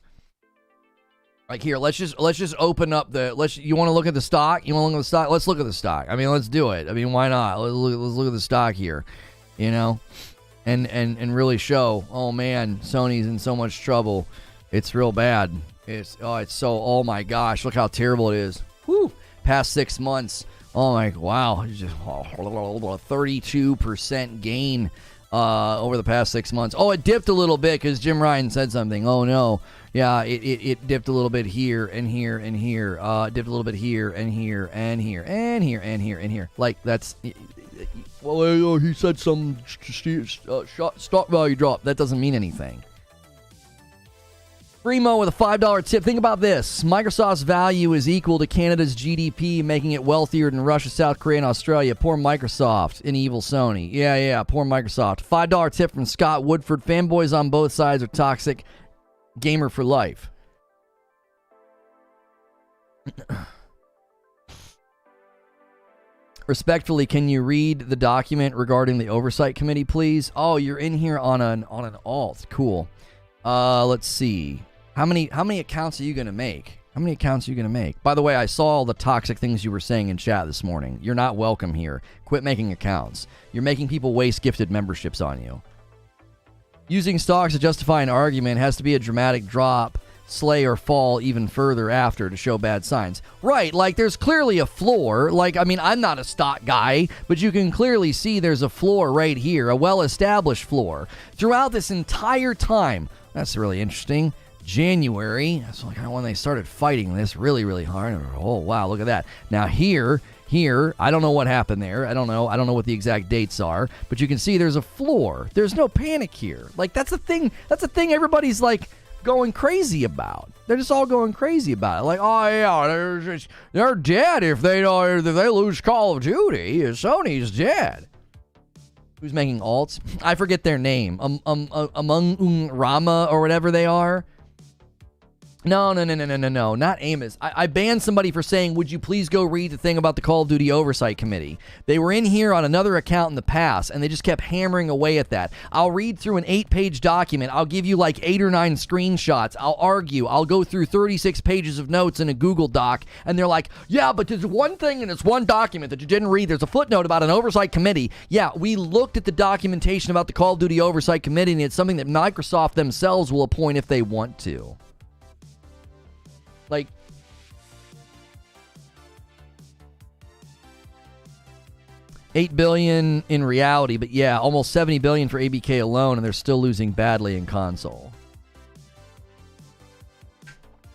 Like here, let's just open up the. You want to look at the stock? You want to look at the stock? Let's look at the stock. I mean, let's do it. I mean, why not? Let's look at the stock here. You know, and really show. Oh man, Sony's in so much trouble. It's real bad. Oh my gosh, look how terrible it is. Whew. Past 6 months. Oh my, wow, just 32% gain over the past 6 months. Oh, it dipped a little bit because Jim Ryan said something. Oh no, yeah, it dipped a little bit here and here and here. Dipped a little bit here and here and here and here and here and here. Like that's, well, he said some stock value drop. That doesn't mean anything. Primo with a $5 tip. Think about this. Microsoft's value is equal to Canada's GDP, making it wealthier than Russia, South Korea, and Australia. Poor Microsoft and evil Sony. Yeah, poor Microsoft. $5 tip from Scott Woodford. Fanboys on both sides are toxic. Gamer for life. Respectfully, can you read the document regarding the oversight committee, please? Oh, you're in here on an alt. Cool. Let's see. How many accounts are you going to make? How many accounts are you going to make? By the way, I saw all the toxic things you were saying in chat this morning. You're not welcome here. Quit making accounts. You're making people waste gifted memberships on you. Using stocks to justify an argument has to be a dramatic drop, slay or fall even further after to show bad signs. Right, like there's clearly a floor. Like, I mean, I'm not a stock guy, but you can clearly see there's a floor right here, a well-established floor. Throughout this entire time, that's really interesting. January, that's like when they started fighting this really, really hard. Oh, wow, look at that. Now here, I don't know what happened there. I don't know what the exact dates are, but you can see there's a floor. There's no panic here. Like, that's the thing everybody's like going crazy about. They're just all going crazy about it. Like, oh yeah, they're dead if they lose Call of Duty. Sony's dead. Who's making alts? I forget their name. Among Rama or whatever they are. No, not Amos. I banned somebody for saying, would you please go read the thing about the Call of Duty Oversight Committee? They were in here on another account in the past, and they just kept hammering away at that. I'll read through an 8-page document. I'll give you like 8 or 9 screenshots. I'll argue. I'll go through 36 pages of notes in a Google Doc, and they're like, yeah, but there's one thing in this one document that you didn't read. There's a footnote about an oversight committee. Yeah, we looked at the documentation about the Call of Duty Oversight Committee, and it's something that Microsoft themselves will appoint if they want to. Like, $8 billion in reality, but yeah, almost $70 billion for ABK alone, and they're still losing badly in console.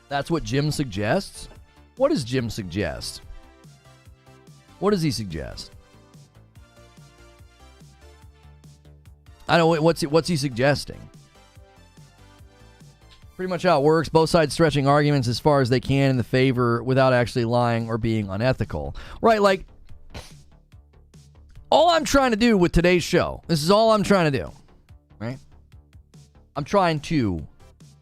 That's what Jim suggests? What does Jim suggest? What does he suggest? I don't know, what's he suggesting? Pretty much how it works. Both sides stretching arguments as far as they can in the favor without actually lying or being unethical. Right, like, all I'm trying to do with today's show, this is all I'm trying to do, right? I'm trying to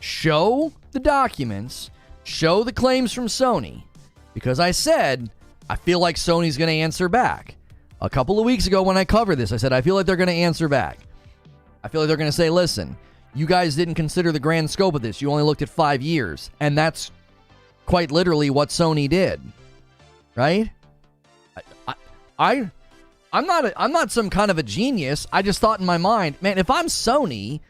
show the documents, show the claims from Sony, because I said, I feel like Sony's going to answer back. A couple of weeks ago when I covered this, I said, I feel like they're going to answer back. I feel like they're going to say, listen, you guys didn't consider the grand scope of this. You only looked at 5 years. And that's quite literally what Sony did. right? I'm not some kind of a genius. I just thought in my mind, man, if I'm Sony,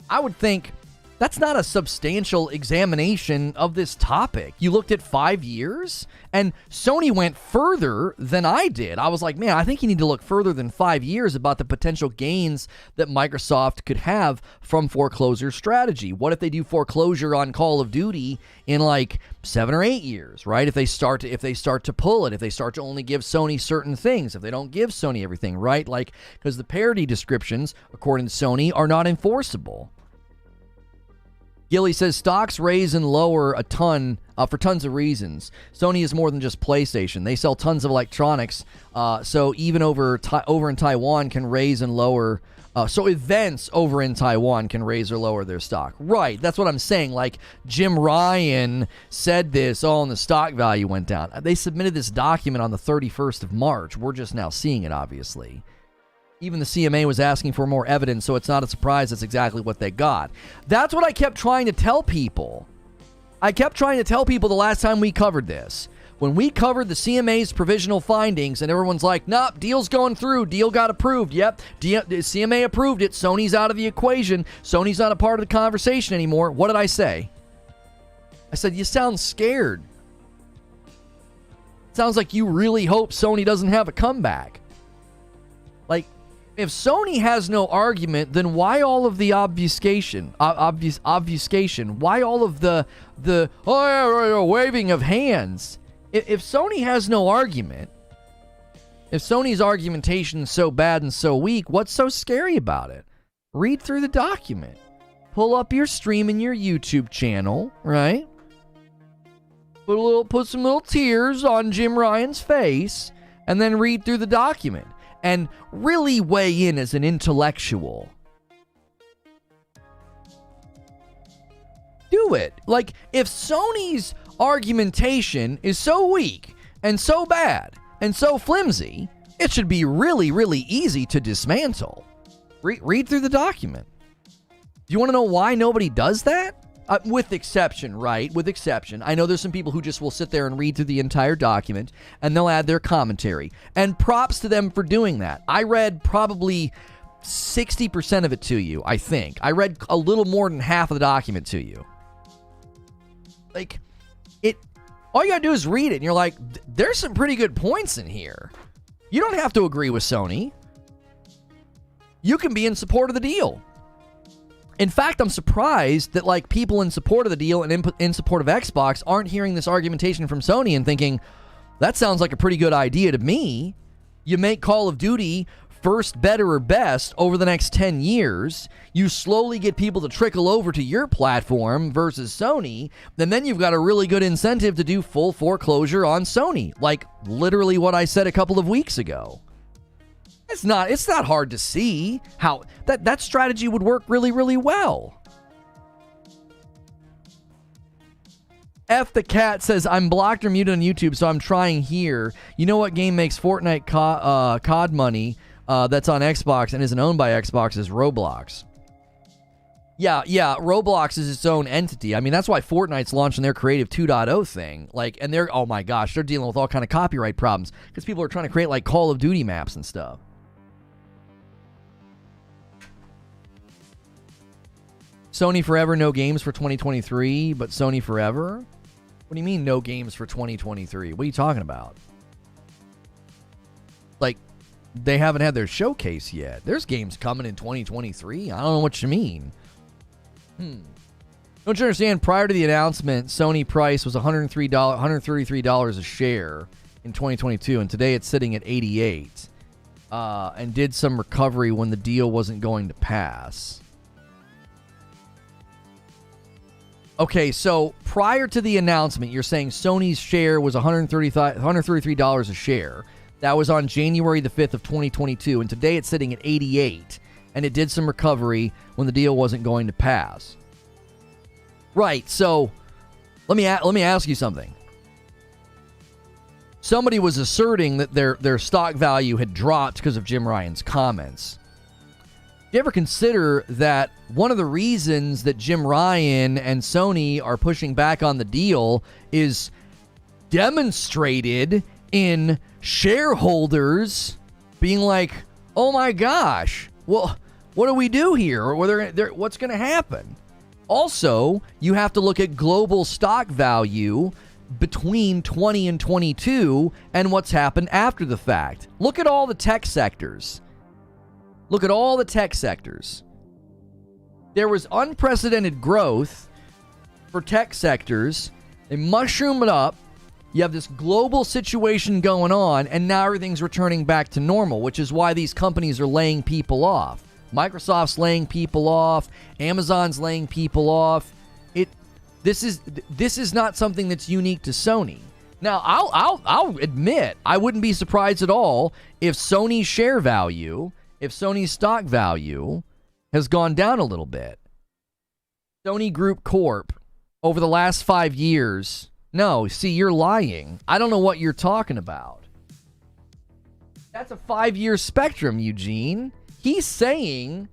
I would think that's not a substantial examination of this topic. You looked at 5 years, and Sony went further than I did. I was like, man, I think you need to look further than 5 years about the potential gains that Microsoft could have from foreclosure strategy. What if they do foreclosure on Call of Duty in like 7 or 8 years, right? If they start to pull it, if they start to only give Sony certain things, if they don't give Sony everything, right? Like, because the parity descriptions, according to Sony, are not enforceable. Gilly says stocks raise and lower a ton for tons of reasons. Sony is more than just PlayStation. They sell tons of electronics, so even over in Taiwan can raise and lower. So events over in Taiwan can raise or lower their stock. Right, that's what I'm saying. Like Jim Ryan said this, and the stock value went down. They submitted this document on the 31st of March. We're just now seeing it, obviously. Even the CMA was asking for more evidence, so it's not a surprise that's exactly what they got. That's what I kept trying to tell people. I kept trying to tell people the last time we covered this. When we covered the CMA's provisional findings, and everyone's like, nope, deal's going through, deal got approved, yep, CMA approved it, Sony's out of the equation, Sony's not a part of the conversation anymore. What did I say? I said, you sound scared. It sounds like you really hope Sony doesn't have a comeback. Like, if Sony has no argument, then why all of the obfuscation? Why all of the waving of hands? If Sony has no argument, if Sony's argumentation is so bad and so weak, what's so scary about it? Read through the document. Pull up your stream in your YouTube channel, right? Put some little tears on Jim Ryan's face, and then read through the document. And really weigh in as an intellectual. Do it. Like, if Sony's argumentation is so weak and so bad and so flimsy, it should be really, really easy to dismantle. Read through the document. Do you want to know why nobody does that? With exception, right? With exception. I know there's some people who just will sit there and read through the entire document, and they'll add their commentary. And props to them for doing that. I read probably 60% of it to you, I think. I read a little more than half of the document to you. Like, all you gotta do is read it, and you're like, there's some pretty good points in here. You don't have to agree with Sony. You can be in support of the deal. In fact, I'm surprised that like people in support of the deal and in support of Xbox aren't hearing this argumentation from Sony and thinking, that sounds like a pretty good idea to me. You make Call of Duty first, better, or best over the next 10 years. You slowly get people to trickle over to your platform versus Sony. And then you've got a really good incentive to do full foreclosure on Sony. Like literally what I said a couple of weeks ago. It's not hard to see how that strategy would work really, really well. F the Cat says, I'm blocked or muted on YouTube, so I'm trying here. You know what game makes Fortnite COD money that's on Xbox and isn't owned by Xbox is Roblox. Yeah, Roblox is its own entity. I mean, that's why Fortnite's launching their Creative 2.0 thing. Like, and oh my gosh, they're dealing with all kind of copyright problems because people are trying to create like Call of Duty maps and stuff. Sony forever, no games for 2023, but Sony forever? What do you mean no games for 2023? What are you talking about? Like, they haven't had their showcase yet. There's games coming in 2023? I don't know what you mean. Don't you understand? Prior to the announcement, Sony price was $133 a share in 2022, and today it's sitting at $88. And did some recovery when the deal wasn't going to pass. Okay, so prior to the announcement, you're saying Sony's share was $133 a share. That was on January the 5th of 2022, and today it's sitting at 88, and it did some recovery when the deal wasn't going to pass. Right, so let me ask you something. Somebody was asserting that their stock value had dropped because of Jim Ryan's comments. Do you ever consider that one of the reasons that Jim Ryan and Sony are pushing back on the deal is demonstrated in shareholders being like, oh my gosh, well, what do we do here? Or what's going to happen? Also, you have to look at global stock value between 20 and 22 and what's happened after the fact. Look at all the tech sectors. Look at all the tech sectors. There was unprecedented growth for tech sectors. They mushroom it up. You have this global situation going on, and now everything's returning back to normal, which is why these companies are laying people off. Microsoft's laying people off. Amazon's laying people off. This is not something that's unique to Sony. Now, I'll admit, I wouldn't be surprised at all if Sony's share value, if Sony's stock value has gone down a little bit. Sony Group Corp, over the last 5 years, no, see, you're lying. I don't know what you're talking about. That's a 5-year spectrum, Eugene. He's saying,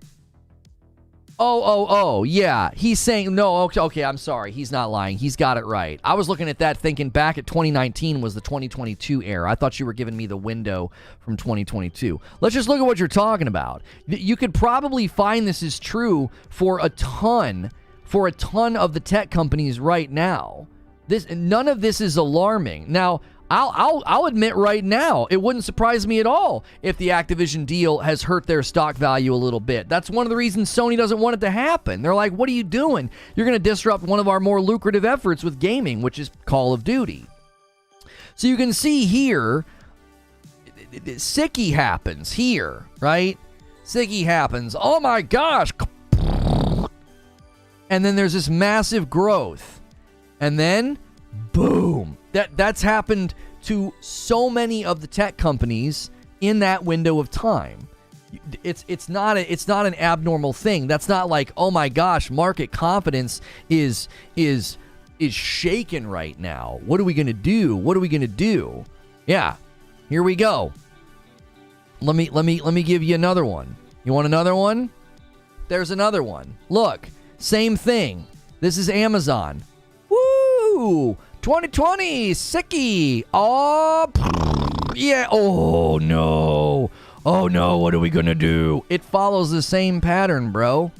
yeah. He's saying, no, okay, I'm sorry. He's not lying. He's got it right. I was looking at that thinking back at 2019 was the 2022 era. I thought you were giving me the window from 2022. Let's just look at what you're talking about. You could probably find this is true for a ton of the tech companies right now. None of this is alarming. Now, I'll admit right now, it wouldn't surprise me at all if the Activision deal has hurt their stock value a little bit. That's one of the reasons Sony doesn't want it to happen. They're like, what are you doing? You're going to disrupt one of our more lucrative efforts with gaming, which is Call of Duty. So you can see here, Sicky happens here, right? Sicky happens. Oh my gosh. And then there's this massive growth. And then, boom. That's happened to so many of the tech companies in that window of time. It's not an abnormal thing. That's not like, oh my gosh, market confidence is shaken right now. What are we gonna do? What are we gonna do? Yeah, here we go. Let me give you another one. You want another one? There's another one. Look, same thing. This is Amazon. Woo! 2020, sicky. Oh, yeah. Oh, no. Oh, no. What are we going to do? It follows the same pattern, bro.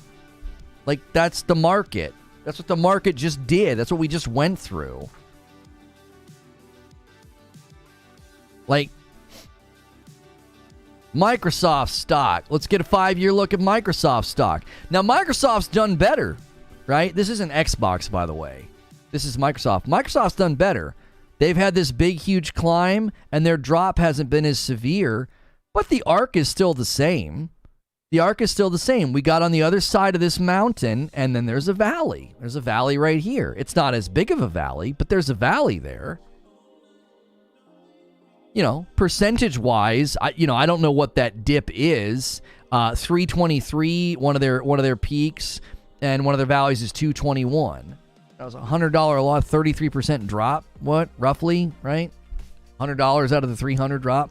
Like, that's the market. That's what the market just did. That's what we just went through. Like, Microsoft stock. Let's get a 5-year look at Microsoft stock. Now, Microsoft's done better, right? This isn't Xbox, by the way. This is Microsoft. Microsoft's done better. They've had this big, huge climb, and their drop hasn't been as severe, but the arc is still the same. The arc is still the same. We got on the other side of this mountain, and then there's a valley. There's a valley right here. It's not as big of a valley, but there's a valley there. You know, percentage-wise, I don't know what that dip is. 323, one of their peaks, and one of their valleys is 221. That was a $100 loss, 33% drop. What, roughly, right? $100 out of the 300 drop.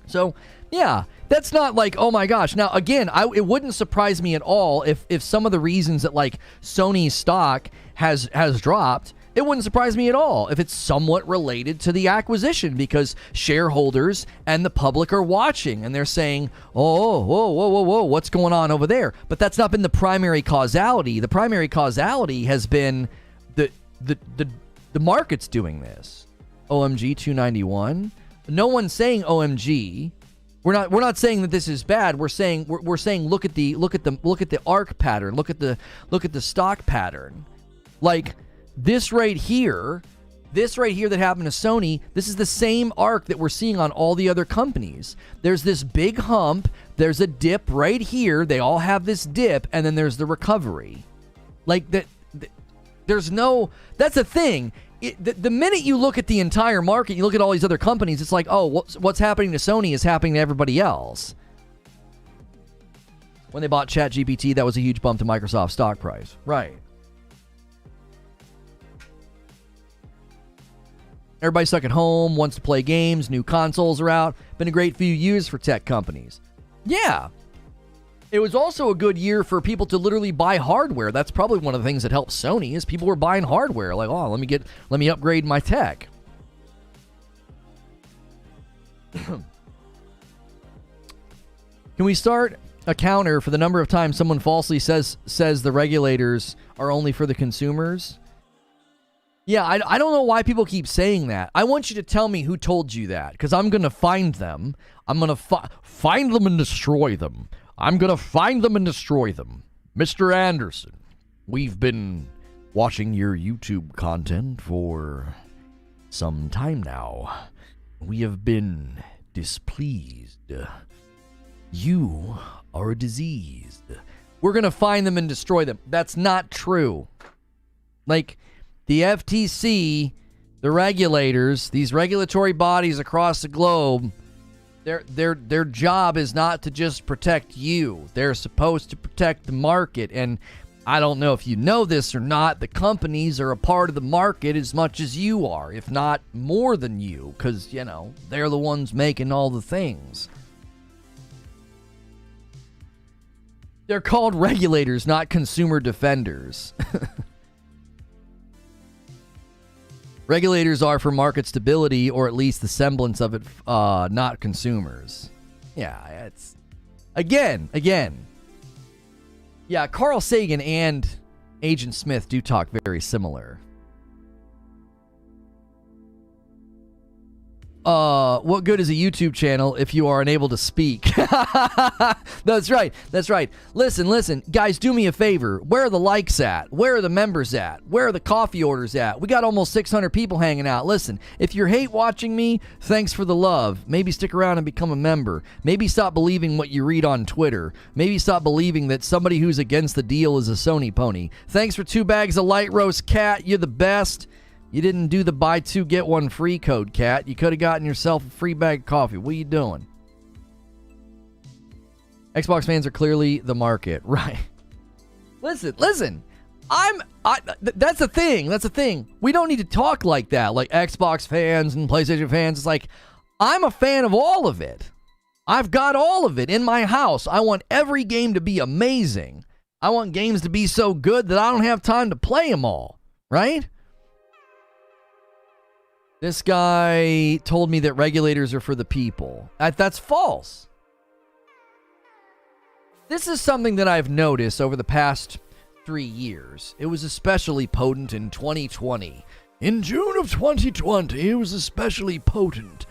So, yeah, that's not like, oh my gosh. Now, again, it wouldn't surprise me at all if some of the reasons that like Sony's stock has dropped, it wouldn't surprise me at all if it's somewhat related to the acquisition because shareholders and the public are watching and they're saying, oh, whoa, what's going on over there? But that's not been the primary causality. The primary causality has been the market's doing this. OMG 291. No one's saying OMG. We're not saying that this is bad. We're saying look at the arc pattern. Look at the stock pattern. Like this right here that happened to Sony, this is the same arc that we're seeing on all the other companies. There's this big hump, there's a dip right here. They all have this dip and then there's the recovery. Like that. There's no, that's the thing. The minute you look at the entire market, you look at all these other companies, it's like, oh, what's happening to Sony is happening to everybody else. When they bought ChatGPT, that was a huge bump to Microsoft's stock price. Right. Everybody's stuck at home, wants to play games, new consoles are out. Been a great few years for tech companies. Yeah. It was also a good year for people to literally buy hardware. That's probably one of the things that helped Sony is people were buying hardware. Like, oh, let me upgrade my tech. Can we start a counter for the number of times someone falsely says the regulators are only for the consumers? Yeah, I don't know why people keep saying that. I want you to tell me who told you that, because I'm going to find them. I'm going to find them and destroy them. I'm going to find them and destroy them. Mr. Anderson, we've been watching your YouTube content for some time now. We have been displeased. You are diseased. We're going to find them and destroy them. That's not true. Like, the FTC, the regulators, these regulatory bodies across the globe, their job is not to just protect you. They're supposed to protect the market. And I don't know if you know this or not, the companies are a part of the market as much as you are, if not more than you, because, you know, they're the ones making all the things. They're called regulators, not consumer defenders. Regulators are for market stability, or at least the semblance of it, not consumers. Yeah, it's... Again. Yeah, Carl Sagan and Agent Smith do talk very similar. What good is a YouTube channel if you are unable to speak? That's right. Listen, guys, do me a favor. Where are the likes at? Where are the members at? Where are the coffee orders at? We got almost 600 people hanging out. Listen, if you hate watching me, thanks for the love. Maybe stick around and become a member. Maybe stop believing what you read on Twitter. Maybe stop believing that somebody who's against the deal is a Sony pony. Thanks for 2 bags of light roast cat. You're the best. You didn't do the buy 2 get 1 free code, Cat. You could have gotten yourself a free bag of coffee. What are you doing? Xbox fans are clearly the market, right? Listen. That's the thing. We don't need to talk like that, like Xbox fans and PlayStation fans. It's like, I'm a fan of all of it. I've got all of it in my house. I want every game to be amazing. I want games to be so good that I don't have time to play them all, right? This guy told me that regulators are for the people. That's false. This is something that I've noticed over the past 3 years. It was especially potent in 2020. In June of 2020, it was especially potent.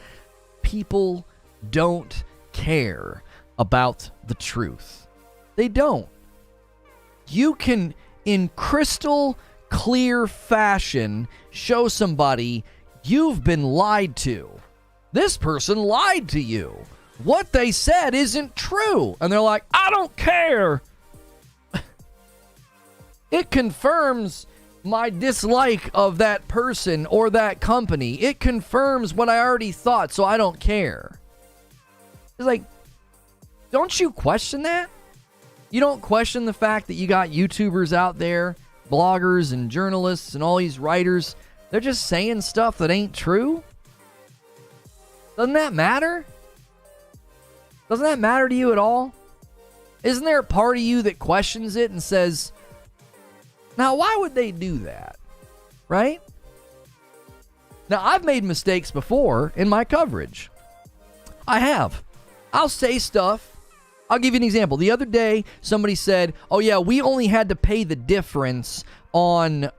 People don't care about the truth. They don't. You can, in crystal clear fashion, show somebody you've been lied to. This person lied to you. What they said isn't true. And they're like, I don't care. It confirms my dislike of that person or that company. It confirms what I already thought, so I don't care. It's like, don't you question that? You don't question the fact that you got YouTubers out there, bloggers and journalists and all these writers. They're just saying stuff that ain't true? Doesn't that matter? Doesn't that matter to you at all? Isn't there a part of you that questions it and says, now why would they do that? Right? Now, I've made mistakes before in my coverage. I have. I'll say stuff. I'll give you an example. The other day, somebody said, oh yeah, we only had to pay the difference on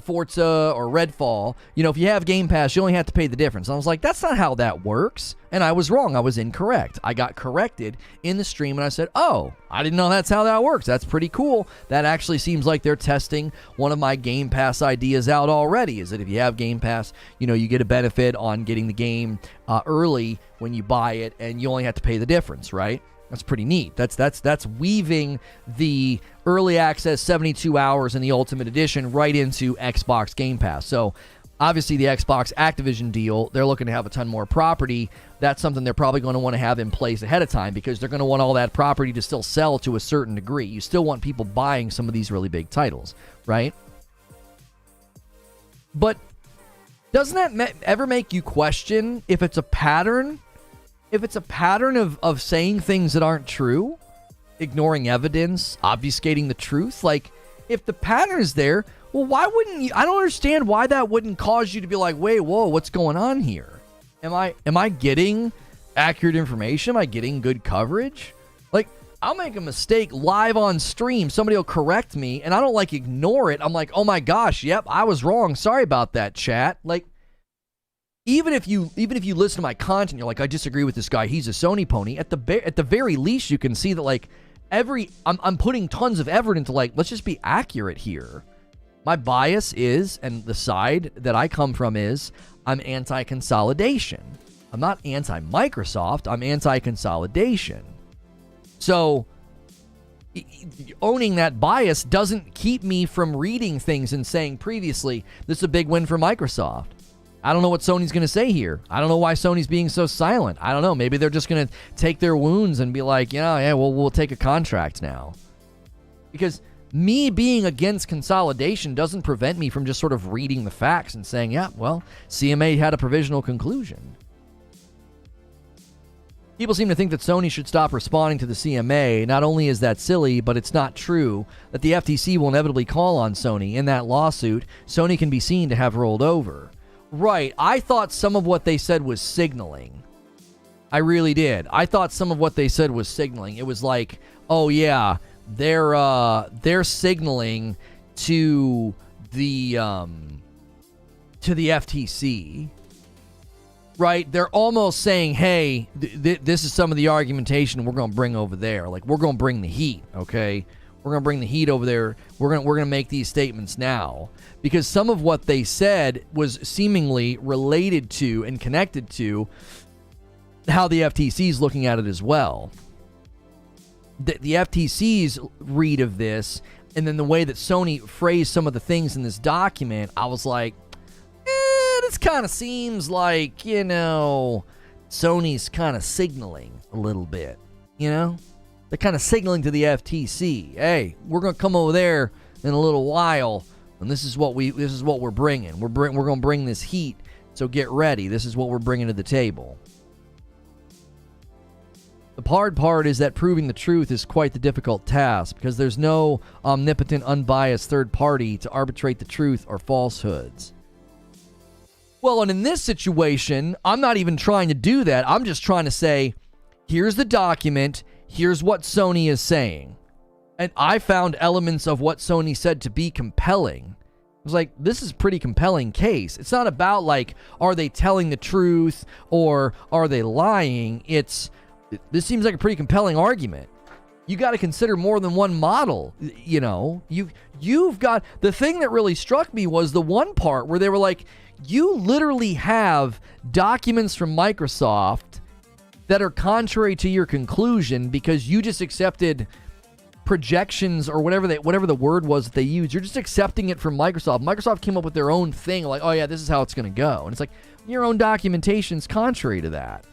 Forza or Redfall. You know, if you have Game Pass, you only have to pay the difference. And I was like, that's not how that works. And I was wrong. I was incorrect. I got corrected in the stream and I said, oh, I didn't know that's how that works. That's pretty cool. That actually seems like they're testing one of my Game Pass ideas out already, is that if you have Game Pass, you know, you get a benefit on getting the game early when you buy it and you only have to pay the difference, right? That's pretty neat. That's weaving the early access 72 hours in the Ultimate Edition right into Xbox Game Pass. So obviously the Xbox Activision deal, they're looking to have a ton more property. That's something they're probably going to want to have in place ahead of time because they're going to want all that property to still sell to a certain degree. You still want people buying some of these really big titles, right? But doesn't that ever make you question if it's a pattern? If it's a pattern of saying things that aren't true, ignoring evidence, obfuscating the truth, like, if the pattern is there, well, why wouldn't you? I don't understand why that wouldn't cause you to be like, wait, whoa, what's going on here? Am I getting accurate information? Am I getting good coverage? Like, I'll make a mistake live on stream. Somebody will correct me, and I don't like ignore it. I'm like, oh my gosh, yep, I was wrong. Sorry about that, chat. Like, even if you listen to my content, you're like, I disagree with this guy. He's a Sony pony. At the very least, you can see that like I'm putting tons of effort into like, let's just be accurate here. My bias is, and the side that I come from is, I'm anti-consolidation. I'm not anti-Microsoft. I'm anti-consolidation. So owning that bias doesn't keep me from reading things and saying previously, this is a big win for Microsoft. I don't know what Sony's going to say here. I don't know why Sony's being so silent. I don't know. Maybe they're just going to take their wounds and be like, yeah, well, we'll take a contract now. Because me being against consolidation doesn't prevent me from just sort of reading the facts and saying, yeah, well, CMA had a provisional conclusion. People seem to think that Sony should stop responding to the CMA. Not only is that silly, but it's not true that the FTC will inevitably call on Sony. In that lawsuit, Sony can be seen to have rolled over. Right, I thought some of what they said was signaling. I really did. I thought some of what they said was signaling. It was like, oh yeah, they're signaling to the FTC. Right, they're almost saying, hey, this is some of the argumentation we're going to bring over there. Like, we're going to bring the heat, okay? We're going to bring the heat over there. We're going to make these statements now. Because some of what they said was seemingly related to and connected to how the FTC is looking at it as well. The FTC's read of this, and then the way that Sony phrased some of the things in this document, I was like, this kind of seems like, Sony's kind of signaling a little bit, They're kind of signaling to the FTC, hey, we're going to come over there in a little while, and this is what we're bringing. We're going to bring this heat, so get ready. This is what we're bringing to the table. The hard part is that proving the truth is quite the difficult task because there's no omnipotent, unbiased third party to arbitrate the truth or falsehoods. Well, and in this situation, I'm not even trying to do that. I'm just trying to say, here's the document. Here's what Sony is saying. And I found elements of what Sony said to be compelling. I was like, this is a pretty compelling case. It's not about like, are they telling the truth or are they lying? This seems like a pretty compelling argument. You got to consider more than one model. You've got, the thing that really struck me was the one part where they were like, you literally have documents from Microsoft that are contrary to your conclusion because you just accepted projections or whatever the word was that they used. You're just accepting it from Microsoft. Microsoft came up with their own thing like, oh yeah, this is how it's going to go. And it's like, your own documentation's contrary to that.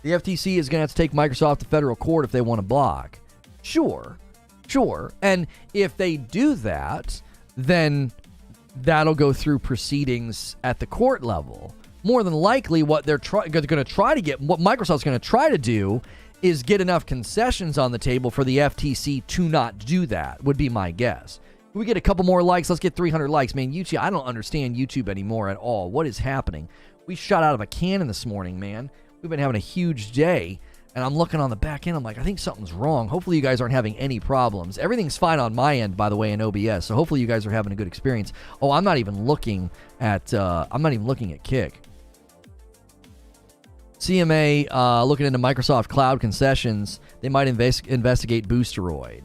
The FTC is going to have to take Microsoft to federal court if they want to block. Sure. And if they do that, then that'll go through proceedings at the court level. More than likely, what they're going to try to get, what Microsoft's going to try to do is get enough concessions on the table for the FTC to not do that, would be my guess. If we get a couple more likes, let's get 300 likes. Man, YouTube, I don't understand YouTube anymore at all. What is happening? We shot out of a cannon this morning, man. We've been having a huge day, and I'm looking on the back end. I'm like, I think something's wrong. Hopefully you guys aren't having any problems. Everything's fine on my end, by the way, in OBS, so hopefully you guys are having a good experience. Oh, I'm not even looking at Kick. CMA looking into Microsoft Cloud concessions. They might investigate Boosteroid.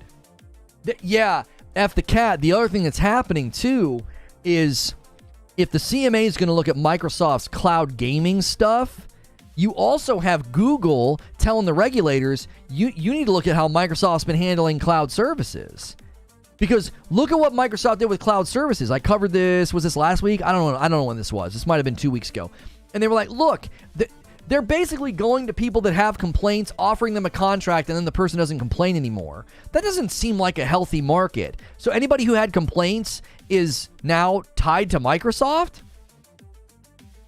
Yeah, F the cat. The other thing that's happening, too, is if the CMA is going to look at Microsoft's cloud gaming stuff, you also have Google telling the regulators, you need to look at how Microsoft's been handling cloud services. Because look at what Microsoft did with cloud services. I covered this. Was this last week? I don't know when this was. This might have been 2 weeks ago. And they were like, look, they're basically going to people that have complaints, offering them a contract, and then the person doesn't complain anymore. That doesn't seem like a healthy market. So anybody who had complaints is now tied to Microsoft?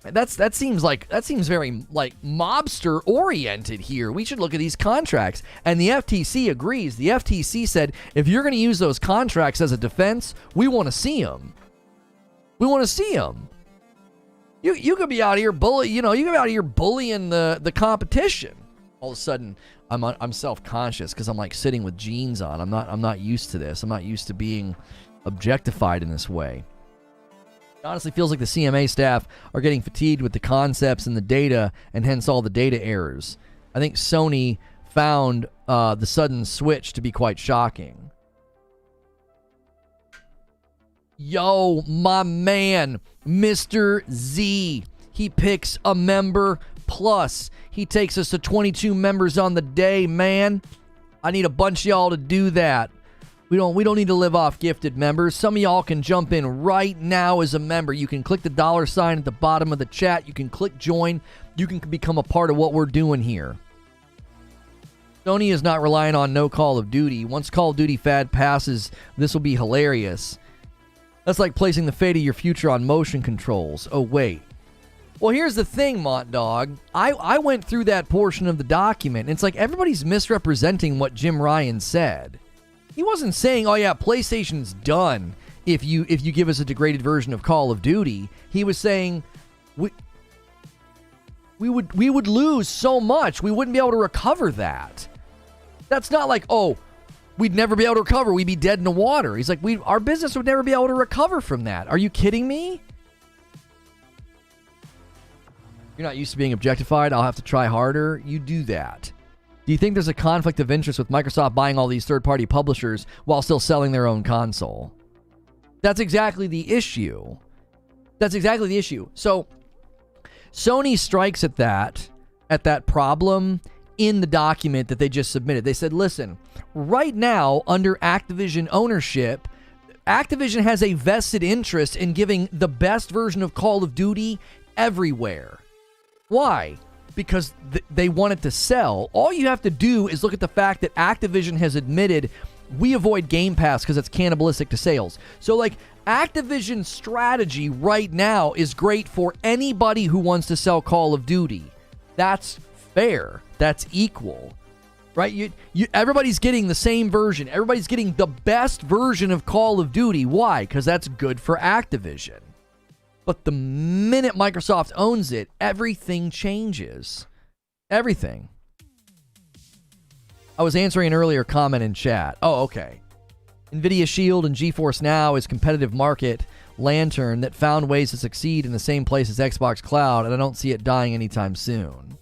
That seems very like mobster oriented here. We should look at these contracts. And the FTC agrees. The FTC said, if you're going to use those contracts as a defense, we want to see them. We want to see them. You could be out here you could be out here bullying the competition. All of a sudden, I'm self-conscious because I'm like sitting with jeans on. I'm not used to this. I'm not used to being objectified in this way. It honestly feels like the CMA staff are getting fatigued with the concepts and the data, and hence all the data errors. I think Sony found the sudden switch to be quite shocking. Yo, my man, Mr. Z. He picks a member plus. He takes us to 22 members on the day, man. I need a bunch of y'all to do that. We don't need to live off gifted members. Some of y'all can jump in right now as a member. You can click the $ at the bottom of the chat. You can click join. You can become a part of what we're doing here. Sony is not relying on no Call of Duty. Once Call of Duty fad passes, this will be hilarious. That's like placing the fate of your future on motion controls. Oh, wait. Well, here's the thing, Mont Dog. I went through that portion of the document, and it's like everybody's misrepresenting what Jim Ryan said. He wasn't saying, oh yeah, PlayStation's done if you give us a degraded version of Call of Duty. He was saying we would lose so much, we wouldn't be able to recover that. That's not like, oh, we'd never be able to recover, we'd be dead in the water. He's like, our business would never be able to recover from that. Are you kidding me? You're not used to being objectified, I'll have to try harder. You do that. Do you think there's a conflict of interest with Microsoft buying all these third-party publishers while still selling their own console? That's exactly the issue. So, Sony strikes at that problem in the document that they just submitted. They said, listen, right now, under Activision ownership, Activision has a vested interest in giving the best version of Call of Duty everywhere. Why? Because they want it to sell. All you have to do is look at the fact that Activision has admitted we avoid Game Pass because it's cannibalistic to sales. So, like, Activision's strategy right now is great for anybody who wants to sell Call of Duty. That's fair. That's equal. Right? Everybody's getting the same version. Everybody's getting the best version of Call of Duty. Why? Because that's good for Activision. But the minute Microsoft owns it, everything changes. Everything. I was answering an earlier comment in chat. Oh, okay. NVIDIA Shield and GeForce Now is competitive market lantern that found ways to succeed in the same place as Xbox Cloud, and I don't see it dying anytime soon.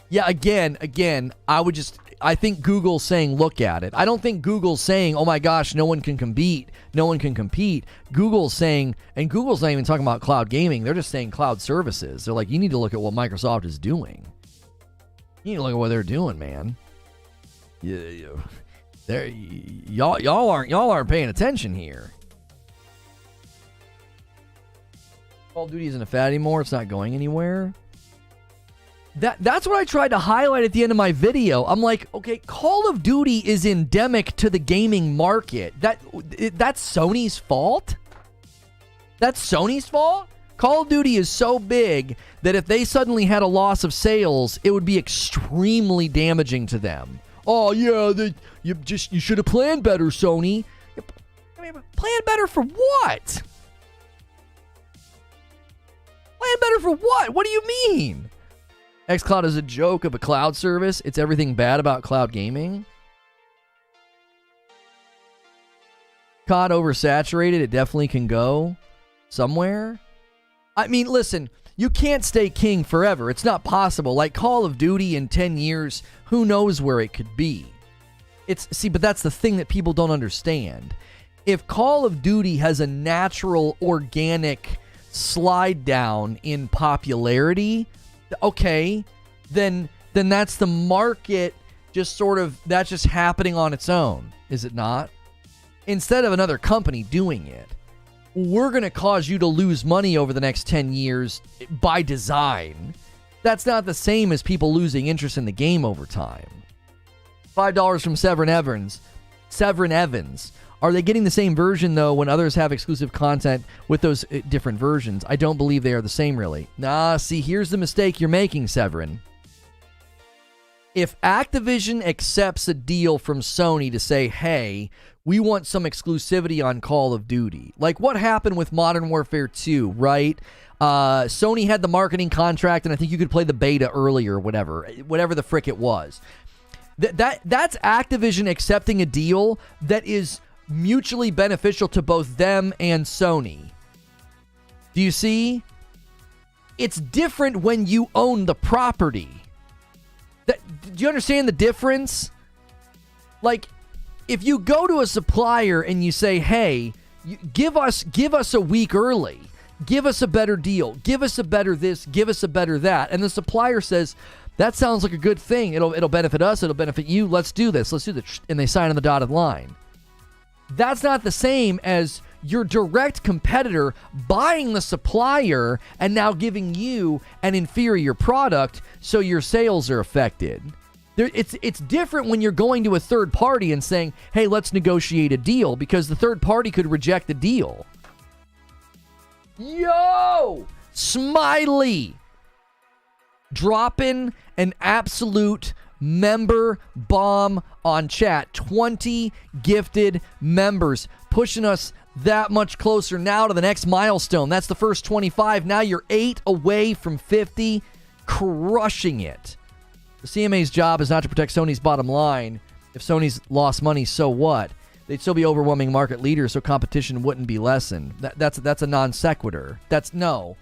Yeah, again, I think Google's saying, look at it. I don't think Google's saying, oh my gosh, no one can compete. Google's saying, and Google's not even talking about cloud gaming. They're just saying cloud services. They're like, you need to look at what Microsoft is doing. You need to look at what they're doing, man. Y'all aren't paying attention here. Call of Duty isn't a fad anymore. It's not going anywhere. That's what I tried to highlight at the end of my video. I'm like, okay, Call of Duty is endemic to the gaming market. That's Sony's fault? That's Sony's fault? Call of Duty is so big that if they suddenly had a loss of sales, it would be extremely damaging to them. Oh yeah, you should have planned better, Sony. I mean, plan better for what? Plan better for what? What do you mean? xCloud is a joke of a cloud service. It's everything bad about cloud gaming. COD oversaturated. It definitely can go somewhere. I mean, listen, you can't stay king forever. It's not possible. Like Call of Duty in 10 years, who knows where it could be? But that's the thing that people don't understand. If Call of Duty has a natural, organic slide down in popularity, okay, then that's the market that's just happening on its own, is it not? Instead of another company doing it, we're going to cause you to lose money over the next 10 years by design. That's not the same as people losing interest in the game over time. $5 from Severin Evans. Are they getting the same version, though, when others have exclusive content with those different versions? I don't believe they are the same, really. See, here's the mistake you're making, Severin. if Activision accepts a deal from Sony to say, hey, we want some exclusivity on Call of Duty, like what happened with Modern Warfare 2, right? Sony had the marketing contract, and I think you could play the beta earlier, whatever the frick it was. That's Activision accepting a deal that is mutually beneficial to both them and Sony. Do you see? It's different when you own the property. Do you understand the difference? Like, if you go to a supplier and you say, hey, give us a week early, give us a better deal, give us a better this, give us a better that, and the supplier says, that sounds like a good thing, it'll benefit us, it'll benefit you, let's do this, and they sign on the dotted line. That's not the same as your direct competitor buying the supplier and now giving you an inferior product so your sales are affected. It's different when you're going to a third party and saying, hey, let's negotiate a deal, because the third party could reject the deal. Yo! Smiley! Dropping an absolute member bomb on chat. 20 gifted members, pushing us that much closer now to the next milestone. That's the first 25. Now you're 8 away from 50, crushing it. The CMA's job is not to protect Sony's bottom line. If Sony's lost money, so what? They'd still be overwhelming market leaders, so competition wouldn't be lessened. That's a non sequitur. No.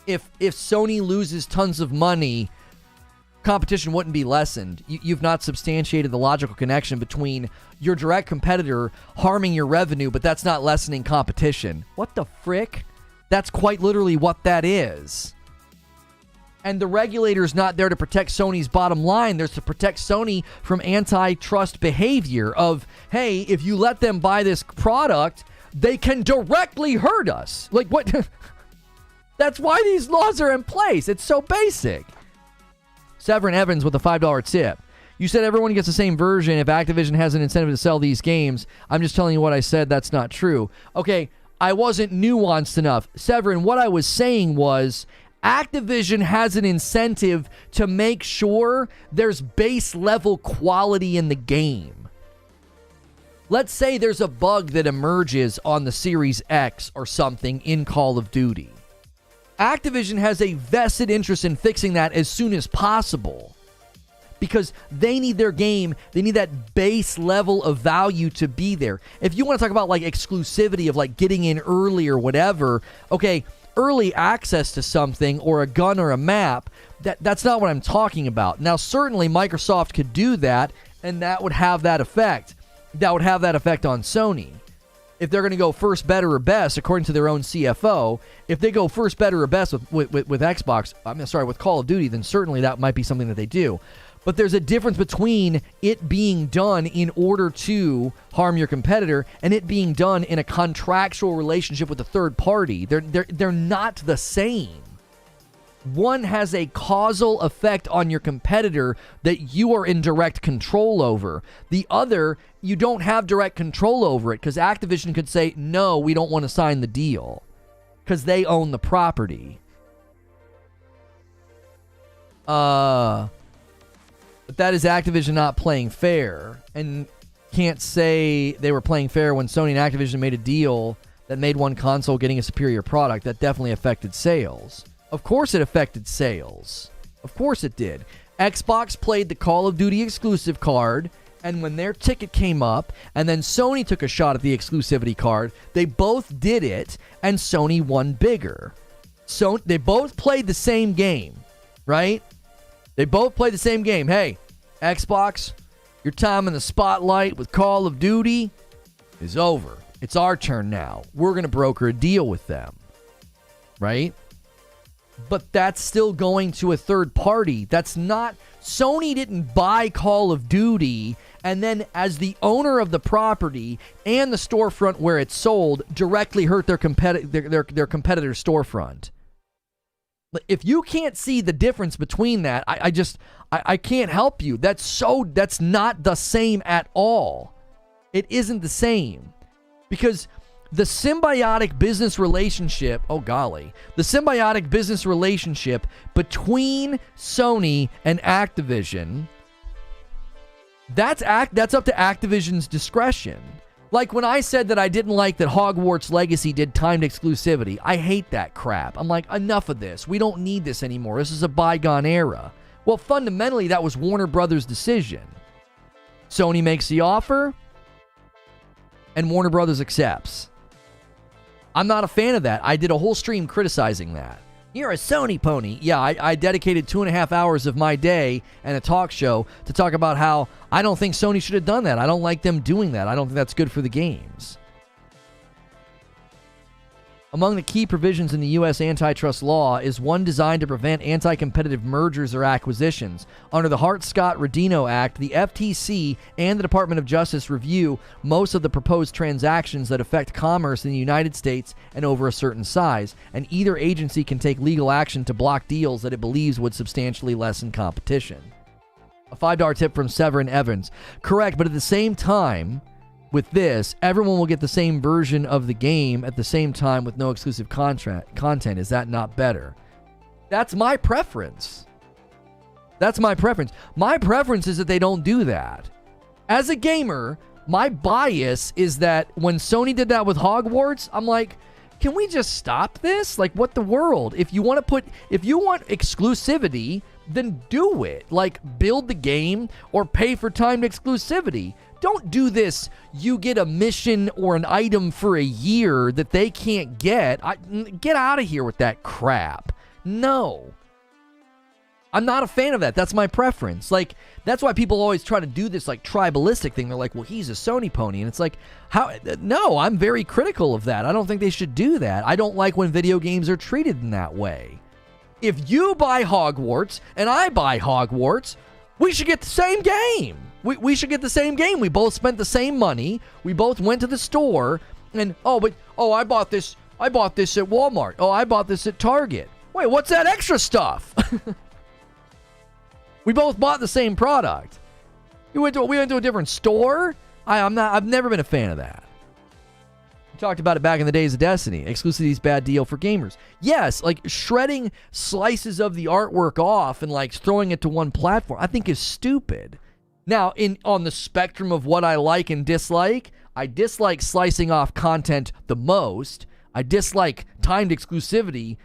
If Sony loses tons of money, competition wouldn't be lessened. You've not substantiated the logical connection between your direct competitor harming your revenue, but that's not lessening competition. What the frick? That's quite literally what that is. And the regulator's not there to protect Sony's bottom line. There's to protect Sony from antitrust behavior of, hey, if you let them buy this product, they can directly hurt us. Like, what? That's why these laws are in place. It's so basic. Severin Evans with a $5 tip. You said everyone gets the same version if Activision has an incentive to sell these games. I'm just telling you what I said. That's not true. Okay, I wasn't nuanced enough. Severin, what I was saying was Activision has an incentive to make sure there's base level quality in the game. Let's say there's a bug that emerges on the Series X or something in Call of Duty. Activision has a vested interest in fixing that as soon as possible, because they need their game, they need that base level of value to be there. If you want to talk about like exclusivity of like getting in early or whatever, okay, early access to something or a gun or a map, that's not what I'm talking about. Now, certainly Microsoft could do that, and that would have that effect. That would have that effect on Sony. If they're going to go first, better, or best, according to their own CFO, if they go first, better, or best with Xbox, with Call of Duty, then certainly that might be something that they do. But there's a difference between it being done in order to harm your competitor and it being done in a contractual relationship with a third party. They're not the same. One has a causal effect on your competitor that you are in direct control over. The other, you don't have direct control over it, because Activision could say, no, we don't want to sign the deal, because they own the property. But that is Activision not playing fair, and can't say they were playing fair when Sony and Activision made a deal that made one console getting a superior product. That definitely affected sales. Of course it affected sales. Of course it did. Xbox played the Call of Duty exclusive card, and when their ticket came up, and then Sony took a shot at the exclusivity card, they both did it, and Sony won bigger. So they both played the same game, right? They both played the same game. Hey, Xbox, your time in the spotlight with Call of Duty is over. It's our turn now. We're going to broker a deal with them, right? But that's still going to a third party. That's not... Sony didn't buy Call of Duty and then, as the owner of the property and the storefront where it's sold, directly hurt their competitor's storefront. If you can't see the difference between that, I can't help you. That's not the same at all. It isn't the same. Because the symbiotic business relationship, the symbiotic business relationship between Sony and Activision That's up to Activision's discretion. Like when I said that I didn't like that Hogwarts Legacy did timed exclusivity. I hate that crap. I'm like, enough of this. We don't need this anymore. This is a bygone era. Well, fundamentally, that was Warner Brothers' decision. Sony makes the offer, and Warner Brothers accepts. I'm not a fan of that. I did a whole stream criticizing that. You're a Sony pony. Yeah, I dedicated 2.5 hours of my day and a talk show to talk about how I don't think Sony should have done that. I don't like them doing that. I don't think that's good for the games. Among the key provisions in the U.S. antitrust law is one designed to prevent anti-competitive mergers or acquisitions. Under the Hart-Scott-Rodino Act, the FTC and the Department of Justice review most of the proposed transactions that affect commerce in the United States and over a certain size, and either agency can take legal action to block deals that it believes would substantially lessen competition. A $5 tip from Severin Evans. Correct, but at the same time, with this, everyone will get the same version of the game at the same time with no exclusive content. Is that not better? That's my preference. That's my preference. My preference is that they don't do that. As a gamer, my bias is that when Sony did that with Hogwarts, I'm like, can we just stop this? Like, what the world? If you want exclusivity, then do it. Like, build the game or pay for timed exclusivity. Don't do this. You get a mission or an item for a year that they can't get. Get out of here with that crap. No. I'm not a fan of that. That's my preference. Like, that's why people always try to do this, like, tribalistic thing. They're like, well, he's a Sony pony. And it's like, how? No, I'm very critical of that. I don't think they should do that. I don't like when video games are treated in that way. If you buy Hogwarts and I buy Hogwarts, we should get the same game. We should get the same game. We both spent the same money. We both went to the store and, I bought this at Walmart. Oh, I bought this at Target. Wait, what's that extra stuff? We both bought the same product. We went to a different store. I've never been a fan of that. We talked about it back in the days of Destiny. Exclusivity is a bad deal for gamers. Yes, like shredding slices of the artwork off and like throwing it to one platform, I think is stupid. Now, on the spectrum of what I like and dislike, I dislike slicing off content the most. I dislike timed exclusivity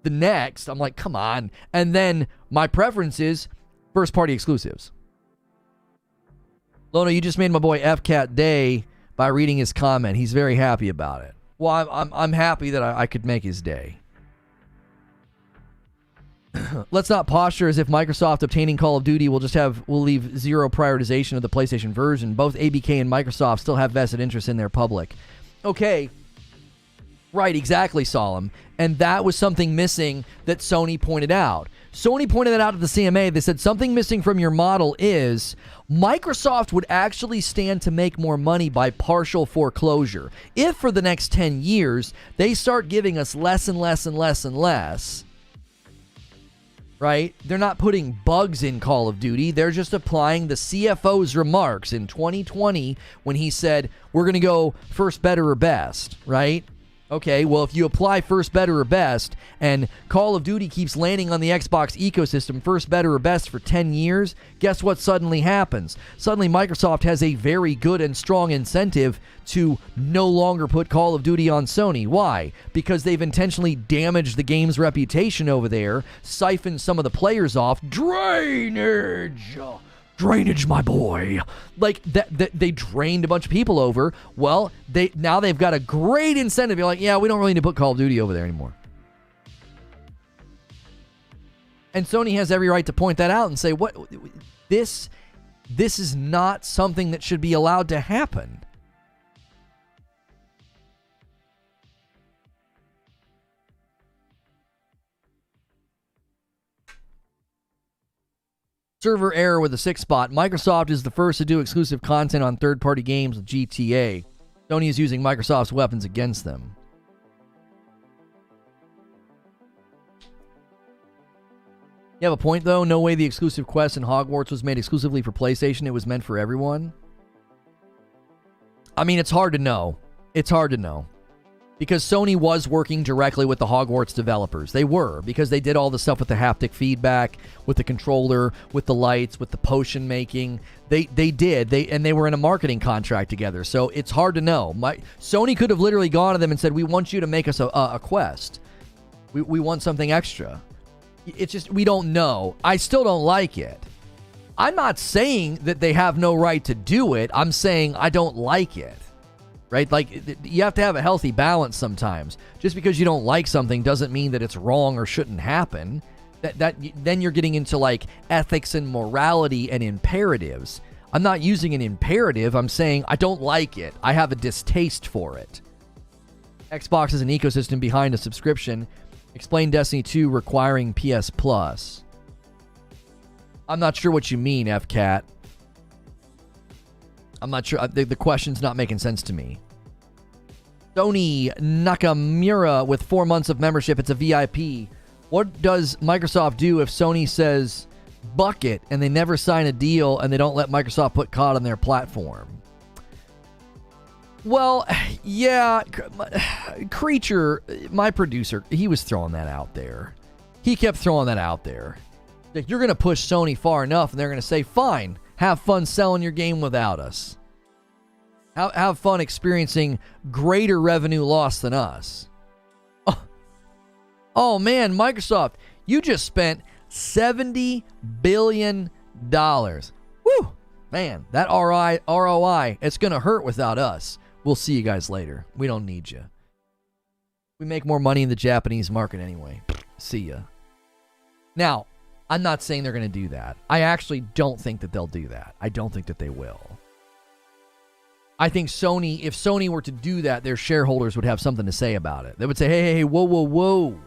the next. I'm like, come on. And then my preference is first-party exclusives. Lono, you just made my boy FCat day by reading his comment. He's very happy about it. Well, I'm happy that I could make his day. Let's not posture as if Microsoft obtaining Call of Duty will leave zero prioritization of the PlayStation version. Both ABK and Microsoft still have vested interest in their public. Okay. Right, exactly, Solemn. And that was something missing that Sony pointed out. Sony pointed that out at the CMA. They said something missing from your model is Microsoft would actually stand to make more money by partial foreclosure. If for the next 10 years, they start giving us less and less and less and less, right? They're not putting bugs in Call of Duty. They're just applying the CFO's remarks in 2020 when he said, we're going to go first, better, or best, right? Okay, well, if you apply first, better, or best, and Call of Duty keeps landing on the Xbox ecosystem first, better, or best for 10 years, guess what suddenly happens? Suddenly, Microsoft has a very good and strong incentive to no longer put Call of Duty on Sony. Why? Because they've intentionally damaged the game's reputation over there, siphoned some of the players off. Drainage, my boy. Like, they drained a bunch of people over. Well, now they've got a great incentive. You're like, yeah, we don't really need to put Call of Duty over there anymore. And Sony has every right to point that out and say, what? This is not something that should be allowed to happen. Server error with a 6 spot. Microsoft is the first to do exclusive content on third-party games with GTA. Sony is using Microsoft's weapons against them. You have a point, though. No way the exclusive quest in Hogwarts was made exclusively for PlayStation. It was meant for everyone. I mean, it's hard to know. It's hard to know. Because Sony was working directly with the Hogwarts developers. They were, because they did all the stuff with the haptic feedback, with the controller, with the lights, with the potion making. They did. And they were in a marketing contract together. So it's hard to know. Sony could have literally gone to them and said, we want you to make us a quest. We want something extra. It's just, we don't know. I still don't like it. I'm not saying that they have no right to do it. I'm saying I don't like it. Right? Like, you have to have a healthy balance sometimes. Just because you don't like something doesn't mean that it's wrong or shouldn't happen. Then you're getting into, like, ethics and morality and imperatives. I'm not using an imperative. I'm saying I don't like it. I have a distaste for it. Xbox is an ecosystem behind a subscription. Explain Destiny 2 requiring PS Plus. I'm not sure what you mean, FCAT. I'm not sure. The question's not making sense to me. Sony Nakamura with 4 months of membership. It's a VIP. What does Microsoft do if Sony says bucket and they never sign a deal and they don't let Microsoft put COD on their platform? Well, yeah. Creature, my producer, he was throwing that out there. He kept throwing that out there. Like, you're going to push Sony far enough and they're going to say, fine. Have fun selling your game without us. Have fun experiencing greater revenue loss than us. Oh man, Microsoft, you just spent $70 billion. Woo! Man, that ROI, it's going to hurt without us. We'll see you guys later. We don't need you. We make more money in the Japanese market anyway. See ya. Now, I'm not saying they're going to do that. I actually don't think that they'll do that. I don't think that they will. I think Sony, if Sony were to do that, their shareholders would have something to say about it. They would say, hey, whoa.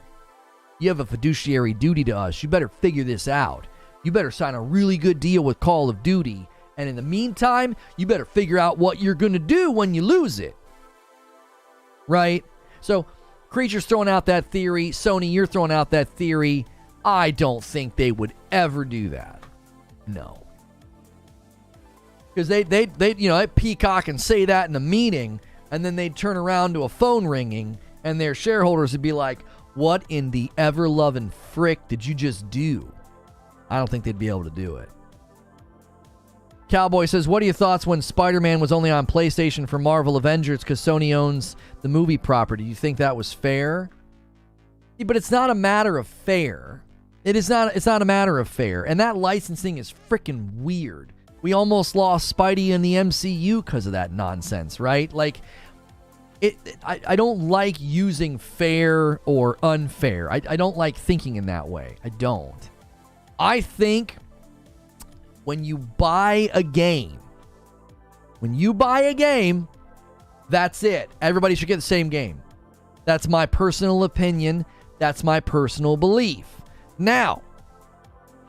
You have a fiduciary duty to us. You better figure this out. You better sign a really good deal with Call of Duty. And in the meantime, you better figure out what you're going to do when you lose it. Right? So, Creature's throwing out that theory. Sony, you're throwing out that theory. I don't think they would ever do that. No. Because they peacock and say that in a meeting, and then they'd turn around to a phone ringing, and their shareholders would be like, what in the ever-loving frick did you just do? I don't think they'd be able to do it. Cowboy says, what are your thoughts when Spider-Man was only on PlayStation for Marvel Avengers because Sony owns the movie property? Do you think that was fair? Yeah, but it's not a matter of fair. It's not a matter of fair. And that licensing is freaking weird. We almost lost Spidey in the MCU because of that nonsense, right? Like, I don't like using fair or unfair. I don't like thinking in that way. I don't. I think when you buy a game, that's it. Everybody should get the same game. That's my personal opinion. That's my personal belief. Now,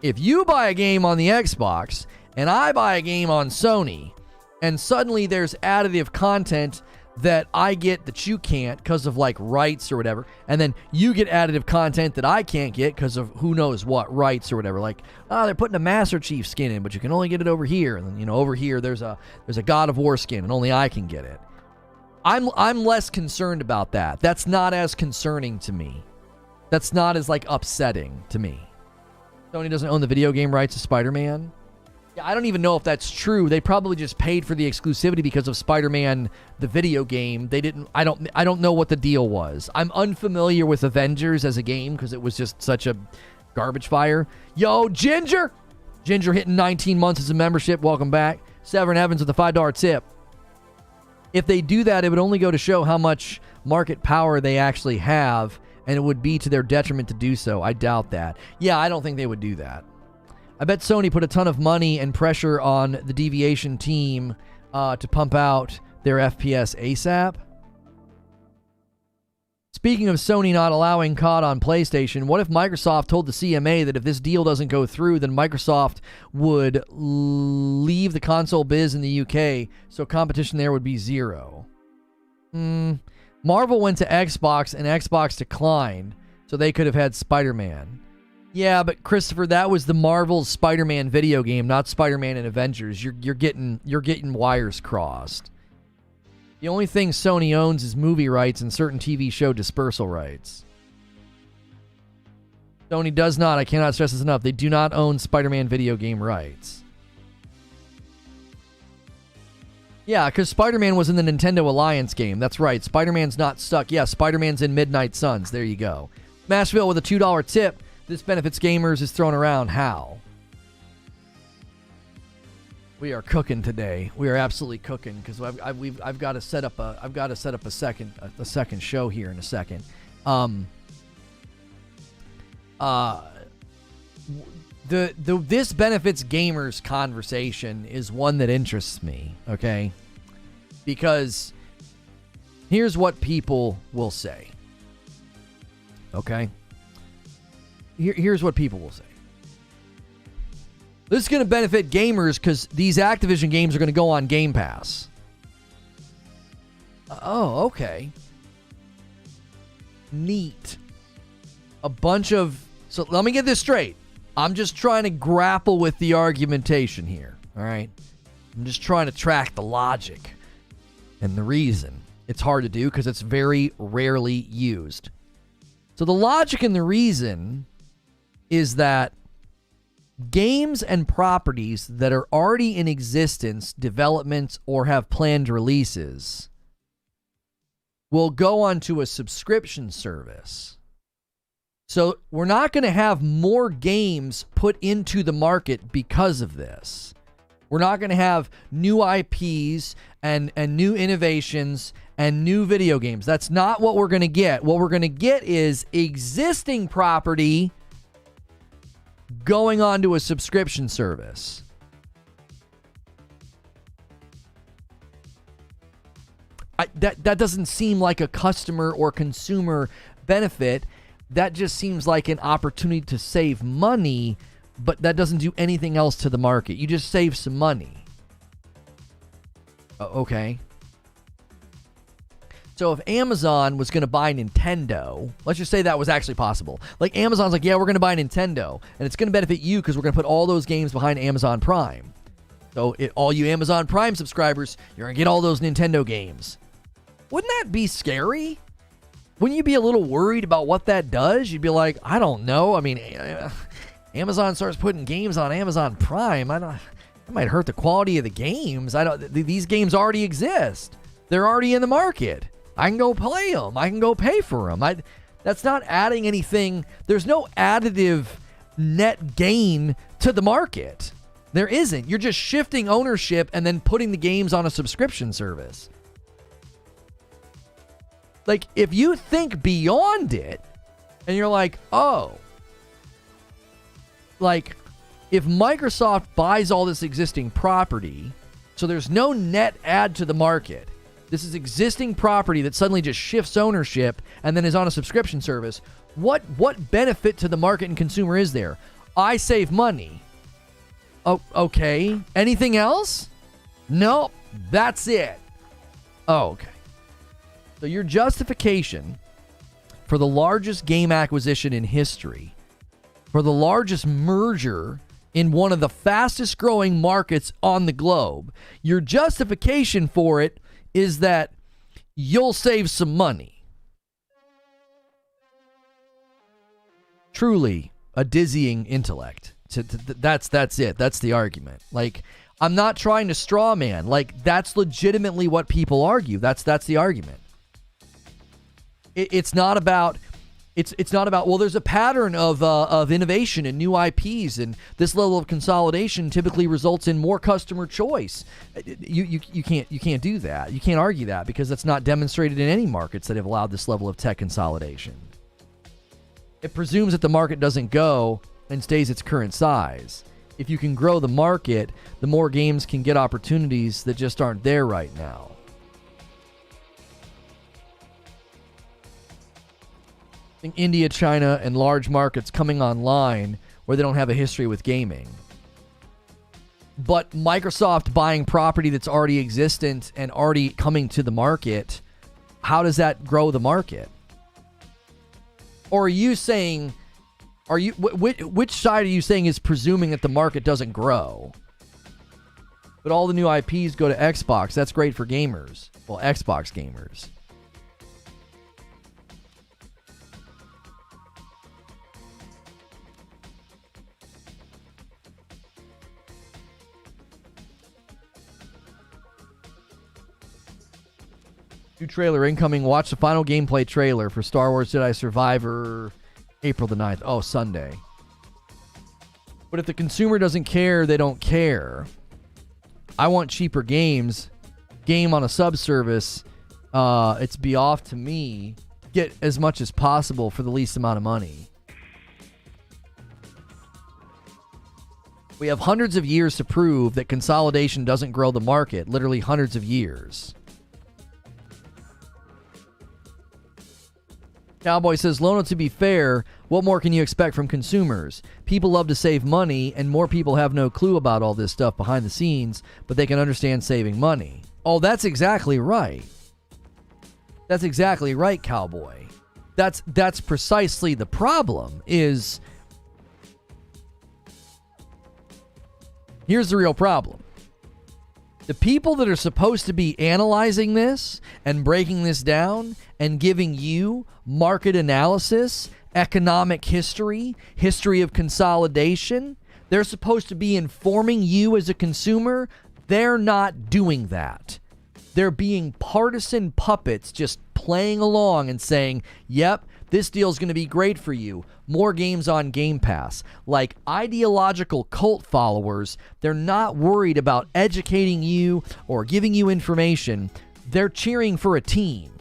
if you buy a game on the Xbox and I buy a game on Sony, and suddenly there's additive content that I get that you can't because of like rights or whatever, and then you get additive content that I can't get because of who knows what rights or whatever, like, they're putting a Master Chief skin in, but you can only get it over here, and then over here there's a God of War skin and only I can get it. I'm less concerned about that. That's not as concerning to me. That's not as like upsetting to me. Sony doesn't own the video game rights to Spider-Man. Yeah, I don't even know if that's true. They probably just paid for the exclusivity because of Spider-Man, the video game. They didn't. I don't know what the deal was. I'm unfamiliar with Avengers as a game because it was just such a garbage fire. Yo, Ginger hitting 19 months as a membership. Welcome back. Severin Evans with a $5 tip. If they do that, it would only go to show how much market power they actually have, and it would be to their detriment to do so. I doubt that. Yeah, I don't think they would do that. I bet Sony put a ton of money and pressure on the Deviation team to pump out their FPS ASAP. Speaking of Sony not allowing COD on PlayStation, what if Microsoft told the CMA that if this deal doesn't go through, then Microsoft would leave the console biz in the UK, so competition there would be zero? Marvel went to Xbox, and Xbox declined, so they could have had Spider-Man. Yeah, but Christopher, that was the Marvel's Spider-Man video game, not Spider-Man and Avengers. You're getting wires crossed. The only thing Sony owns is movie rights and certain TV show dispersal rights. Sony does not, I cannot stress this enough, they do not own Spider-Man video game rights. Yeah, because Spider-Man was in the Nintendo Alliance game. That's right. Spider-Man's not stuck. Yeah, Spider-Man's in Midnight Suns. There you go. Mashville with a $2 tip. This benefits gamers is thrown around. How? We are cooking today. We are absolutely cooking because I've got to set up a second show here in a second. This benefits gamers conversation is one that interests me, okay? Because here's what people will say. Okay? Here's what people will say. This is going to benefit gamers because these Activision games are going to go on Game Pass. Oh, okay. Neat. So let me get this straight. I'm just trying to grapple with the argumentation here, all right? I'm just trying to track the logic and the reason. It's hard to do because it's very rarely used. So the logic and the reason is that games and properties that are already in existence, development, or have planned releases will go onto a subscription service. So we're not going to have more games put into the market because of this. We're not going to have new IPs and new innovations and new video games. That's not what we're going to get. What we're going to get is existing property going onto a subscription service. That doesn't seem like a customer or consumer benefit. That just seems like an opportunity to save money, but that doesn't do anything else to the market. You just save some money. Okay. So if Amazon was going to buy Nintendo, let's just say that was actually possible. Like Amazon's like, yeah, we're going to buy Nintendo, and it's going to benefit you because we're going to put all those games behind Amazon Prime. So all you Amazon Prime subscribers, you're going to get all those Nintendo games. Wouldn't that be scary? Wouldn't you be a little worried about what that does? You'd be like, I don't know. I mean, Amazon starts putting games on Amazon Prime. That might hurt the quality of the games. These games already exist. They're already in the market. I can go play them. I can go pay for them. That's not adding anything. There's no additive net gain to the market. There isn't. You're just shifting ownership and then putting the games on a subscription service. Like, if you think beyond it, and you're like, oh, like, if Microsoft buys all this existing property, so there's no net add to the market, this is existing property that suddenly just shifts ownership and then is on a subscription service, what benefit to the market and consumer is there? I save money. Oh, okay. Anything else? Nope. That's it. Oh, okay. So your justification for the largest game acquisition in history, for the largest merger in one of the fastest growing markets on the globe, your justification for it is that you'll save some money. Truly a dizzying intellect. That's it. That's the argument. Like, I'm not trying to straw man. Like, that's legitimately what people argue. That's the argument. It's not about well, there's a pattern of innovation and new IPs, and this level of consolidation typically results in more customer choice. You can't do that. You can't argue that because that's not demonstrated in any markets that have allowed this level of tech consolidation. It presumes that the market doesn't go and stays its current size. If you can grow the market, the more games can get opportunities that just aren't there right now. India, China, and large markets coming online where they don't have a history with gaming. But Microsoft buying property that's already existent and already coming to the market, how does that grow the market? Or are you saying, which side are you saying is presuming that the market doesn't grow? But all the new IPs go to Xbox. That's great for gamers. Well, Xbox gamers. New trailer incoming. Watch the final gameplay trailer for Star Wars Jedi Survivor April the 9th. Oh, Sunday. But if the consumer doesn't care, they don't care. I want cheaper games. Game on a subservice. It's be off to me. Get as much as possible for the least amount of money. We have hundreds of years to prove that consolidation doesn't grow the market. Literally hundreds of years. Cowboy says, Lono, to be fair, what more can you expect from consumers? People love to save money, and more people have no clue about all this stuff behind the scenes, but they can understand saving money. Oh, that's exactly right. That's exactly right, Cowboy. That's precisely the problem, is... Here's the real problem. The people that are supposed to be analyzing this and breaking this down and giving you market analysis, economic history, history of consolidation, they're supposed to be informing you as a consumer. They're not doing that. They're being partisan puppets, just playing along and saying, yep, this deal's going to be great for you. More games on Game Pass. Like ideological cult followers, they're not worried about educating you or giving you information. They're cheering for a team.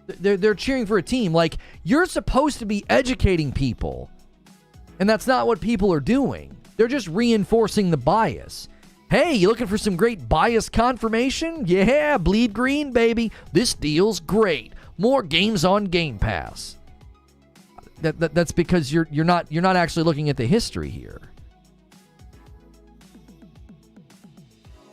They're cheering for a team. Like, you're supposed to be educating people. And that's not what people are doing. They're just reinforcing the bias. Hey, you looking for some great bias confirmation? Yeah, bleed green, baby. This deal's great. More games on Game Pass. That's because you're not actually looking at the history here.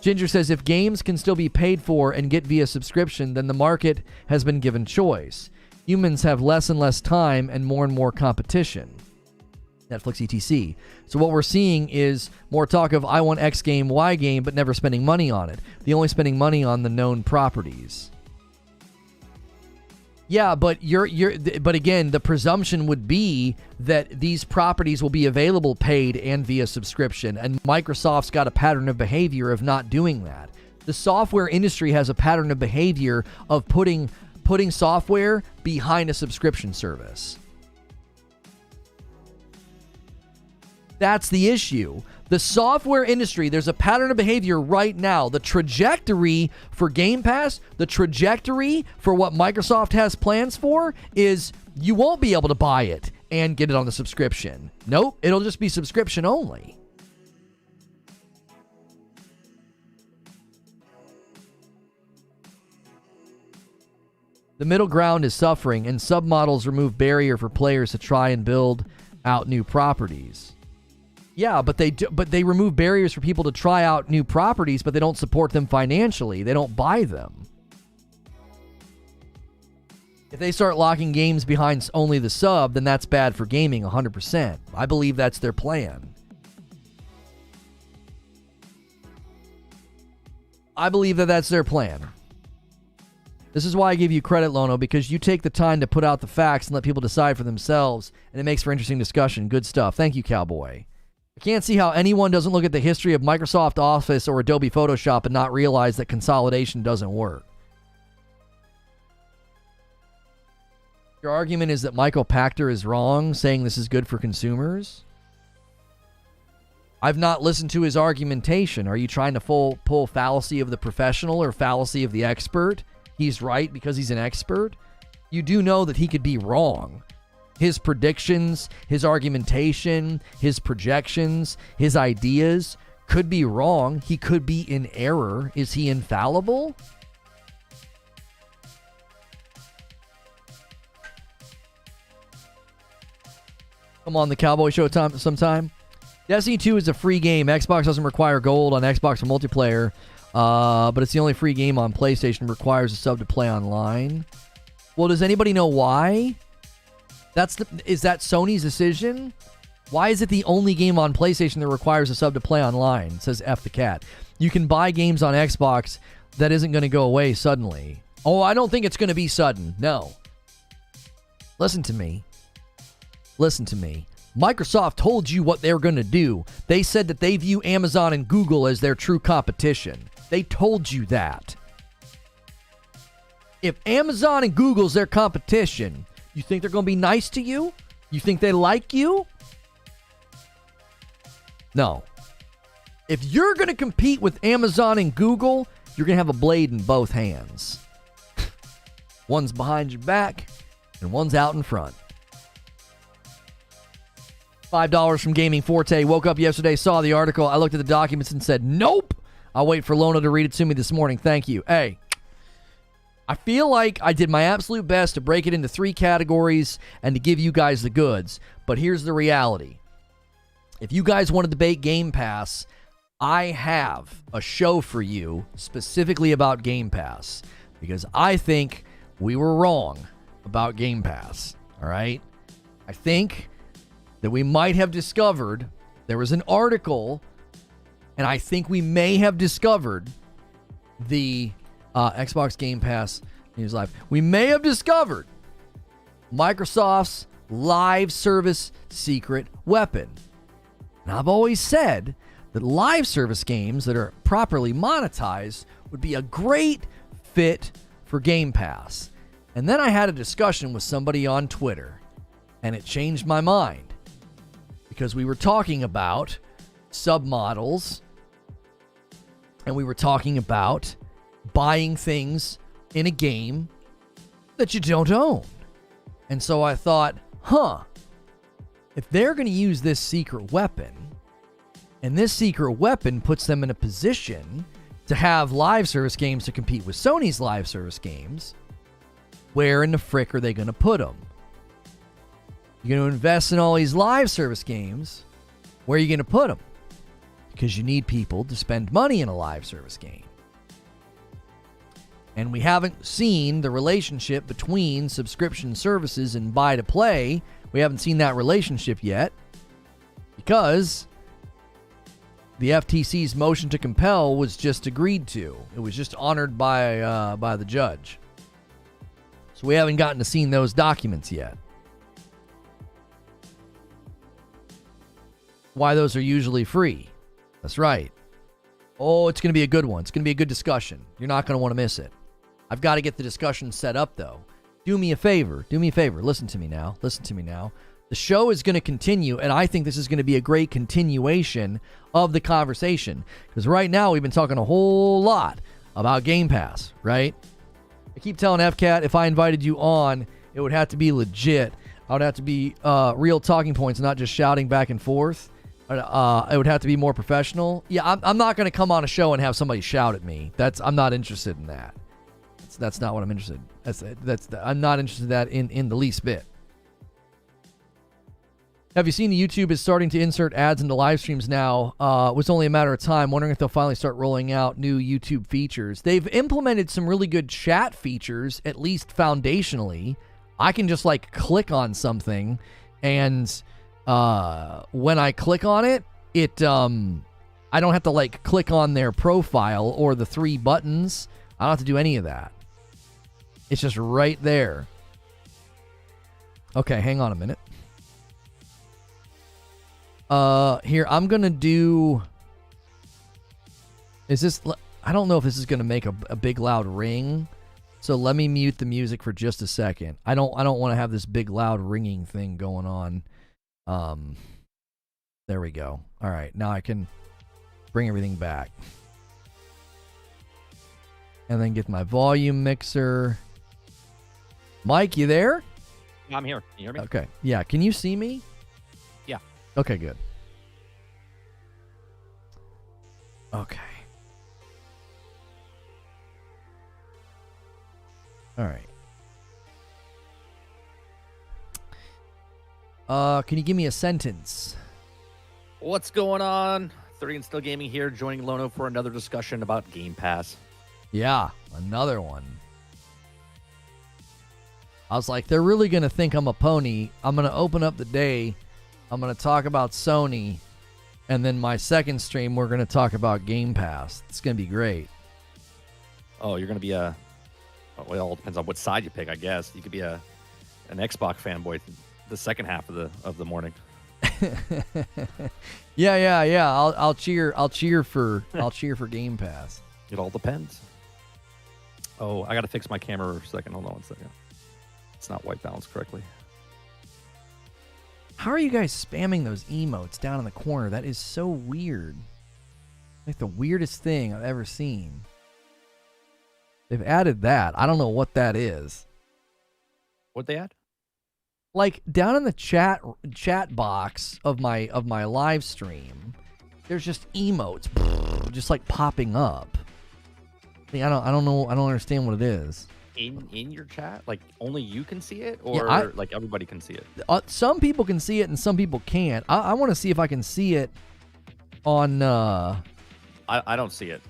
Ginger says, if games can still be paid for and get via subscription, then the market has been given choice. Humans have less and less time and more competition. Netflix ETC. So what we're seeing is more talk of I want X game, Y game, but never spending money on it. The only spending money on the known properties. Yeah, but but again, the presumption would be that these properties will be available paid and via subscription, and Microsoft's got a pattern of behavior of not doing that. The software industry has a pattern of behavior of putting software behind a subscription service. That's the issue. The software industry, there's a pattern of behavior right now. The trajectory for Game Pass, the trajectory for what Microsoft has plans for is you won't be able to buy it and get it on the subscription. Nope, it'll just be subscription only. The middle ground is suffering, and submodels remove barrier for players to try and build out new properties. Yeah, but they remove barriers for people to try out new properties, but they don't support them financially. They don't buy them. If they start locking games behind only the sub, then that's bad for gaming 100%. I believe that's their plan. I believe that that's their plan. This is why I give you credit, Lono, because you take the time to put out the facts and let people decide for themselves, and it makes for interesting discussion. Good stuff. Thank you, Cowboy. I can't see how anyone doesn't look at the history of Microsoft Office or Adobe Photoshop and not realize that consolidation doesn't work. Your argument is that Michael Pachter is wrong, saying this is good for consumers? I've not listened to his argumentation. Are you trying to pull fallacy of the professional or fallacy of the expert? He's right because he's an expert? You do know that he could be wrong. His predictions, his argumentation, his projections, his ideas could be wrong. He could be in error. Is he infallible? Come on the Cowboy Show sometime. Destiny 2 is a free game. Xbox doesn't require gold on Xbox for multiplayer, but it's the only free game on PlayStation. Requires a sub to play online. Well, does anybody know why? Is that Sony's decision? Why is it the only game on PlayStation that requires a sub to play online? Says F the Cat. You can buy games on Xbox that isn't going to go away suddenly. Oh, I don't think it's going to be sudden. No. Listen to me. Listen to me. Microsoft told you what they were going to do. They said that they view Amazon and Google as their true competition. They told you that. If Amazon and Google's their competition, you think they're going to be nice to you? You think they like you? No. If you're going to compete with Amazon and Google, you're going to have a blade in both hands. One's behind your back, and one's out in front. $5 from Gaming Forte. Woke up yesterday, saw the article. I looked at the documents and said, nope. I'll wait for Lono to read it to me this morning. Thank you. Hey, I feel like I did my absolute best to break it into 3 categories and to give you guys the goods. But here's the reality. If you guys want to debate Game Pass, I have a show for you specifically about Game Pass because I think we were wrong about Game Pass. All right? I think that we might have discovered, there was an article, and I think we may have discovered the Xbox Game Pass News Live. We may have discovered Microsoft's live service secret weapon. And I've always said that live service games that are properly monetized would be a great fit for Game Pass. And then I had a discussion with somebody on Twitter, and it changed my mind. Because we were talking about submodels, and we were talking about buying things in a game that you don't own. And so I thought, if they're going to use this secret weapon, and this secret weapon puts them in a position to have live service games to compete with Sony's live service games, where in the frick are they going to put them? You're going to invest in all these live service games. Where are you going to put them? Because you need people to spend money in a live service game. And we haven't seen the relationship between subscription services and buy to play. We haven't seen that relationship yet because the FTC's motion to compel was just agreed to. It was just honored by the judge. So we haven't gotten to see those documents yet. Why those are usually free. That's right. Oh, it's going to be a good one. It's going to be a good discussion. You're not going to want to miss it. I've got to get the discussion set up, though. Do me a favor. Do me a favor. Listen to me now. Listen to me now. The show is going to continue, and I think this is going to be a great continuation of the conversation. Because right now, we've been talking a whole lot about Game Pass, right? I keep telling FCAT, if I invited you on, it would have to be legit. I would have to be real talking points, not just shouting back and forth. It would have to be more professional. Yeah, I'm not going to come on a show and have somebody shout at me. I'm not interested in that. That's not what I'm interested in. I'm not interested in that in the least bit. Have you seen the YouTube is starting to insert ads into live streams now? It was only a matter of time. Wondering if they'll finally start rolling out new YouTube features. They've implemented some really good chat features, at least foundationally. I can just click on something, and when I click on it, I don't have to click on their profile or the 3 buttons. I don't have to do any of that. It's just right there. Okay, hang on a minute. Here, I'm going to do... Is this... I don't know if this is going to make a big loud ring. So let me mute the music for just a second. I don't want to have this big loud ringing thing going on. There we go. All right, now I can bring everything back. And then get my volume mixer. Mike, you there? I'm here. Can you hear me? Okay. Yeah, can you see me? Yeah. Okay, good. Okay. All right. Can you give me a sentence? What's going on? 30 and Still Gaming here, joining Lono for another discussion about Game Pass. Yeah, another one. I was like, they're really going to think I'm a pony. I'm going to open up the day I'm going to talk about Sony, and then my second stream, we're going to talk about Game Pass. It's going to be great. Oh, you're going to be well, it all depends on what side you pick, I guess. You could be an Xbox fanboy the second half of the morning. Yeah. I'll cheer for Game Pass. It all depends. Oh, I got to fix my camera for a second. Hold on 1 second. It's not white balanced correctly. How are you guys spamming those emotes down in the corner? That is so weird. Like the weirdest thing I've ever seen. They've added that. I don't know what that is. What'd they add? Like down in the chat box of my live stream, there's just emotes just like popping up. I don't know. I don't understand what it is. In your chat, like only you can see it, or like everybody can see it? Some people can see it and some people can't. I want to see if I can see it on. I don't see it.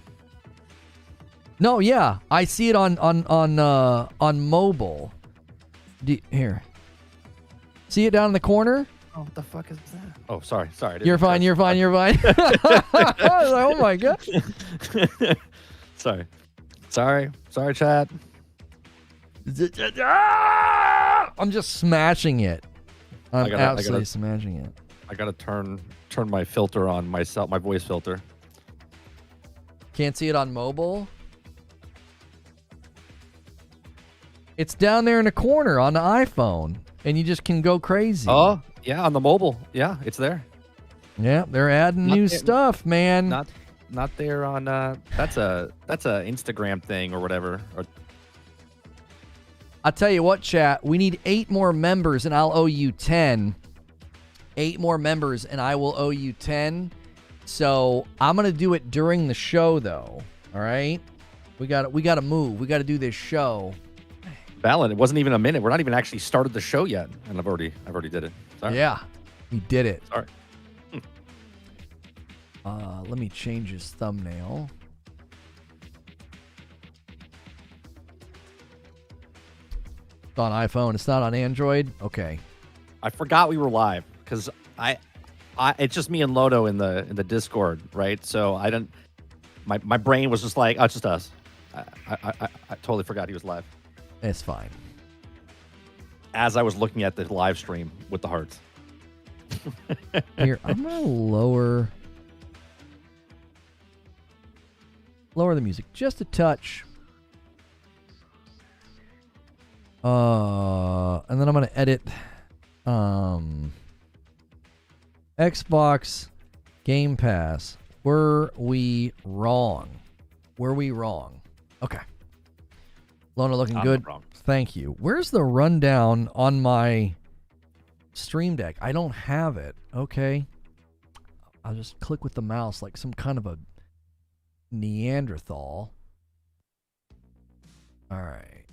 No, yeah, I see it on mobile. Here, see it down in the corner. Oh, what the fuck is that? Oh, sorry. You're fine. I was like, oh my god. Sorry, chat. I'm just smashing it. I'm absolutely smashing it. I gotta turn my filter on myself, my voice filter. Can't see it on mobile. It's down there in the corner on the iPhone, and you just can go crazy. Oh, yeah, on the mobile. Yeah, it's there. Yeah, they're adding new stuff, man. Not there on that's a Instagram thing or whatever. I'll tell you what, chat. We need 8 more members, and I'll owe you 10. 8 more members, and I will owe you 10. So I'm gonna do it during the show, though. All right, we got to move. We got to do this show. Valid. It wasn't even a minute. We're not even actually started the show yet, and I've already did it. Sorry. Yeah, we did it. Sorry. Let me change his thumbnail. It's on iPhone. It's not on Android. Okay. I forgot we were live because it's just me and Lono in the Discord, right? So I didn't. My brain was just like, oh, it's just us. I totally forgot he was live. It's fine. As I was looking at the live stream with the hearts. Here, I'm gonna lower the music just a touch. And then I'm gonna edit Xbox Game Pass. Were we wrong? Okay. Lono looking good. Wrong. Thank you. Where's the rundown on my Stream Deck? I don't have it. Okay. I'll just click with the mouse like some kind of a Neanderthal. All right.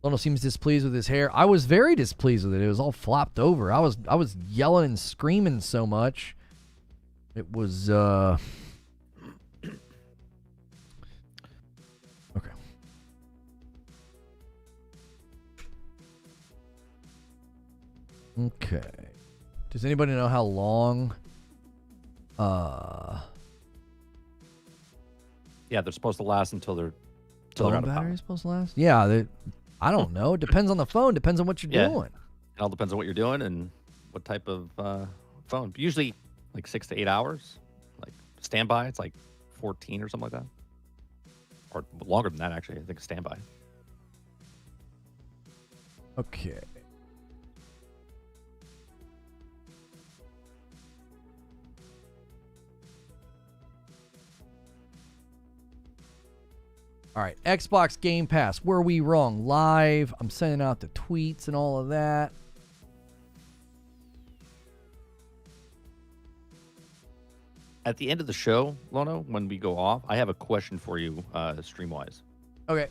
Lono seems displeased with his hair. I was very displeased with it. It was all flopped over. I was yelling and screaming so much. It was okay. Okay. Does anybody know how long Yeah, they're supposed to last until they're phone out of battery power. is supposed to last? Yeah, I don't know. It depends on the phone. Depends on what you're doing. It all depends on what you're doing and what type of phone. Usually like 6 to 8 hours. Like standby, it's like 14 or something like that. Or longer than that, actually. I think standby. Okay. All right, Xbox Game Pass. Were we wrong? Live. I'm sending out the tweets and all of that. At the end of the show, Lono, when we go off, I have a question for you, stream-wise. Okay.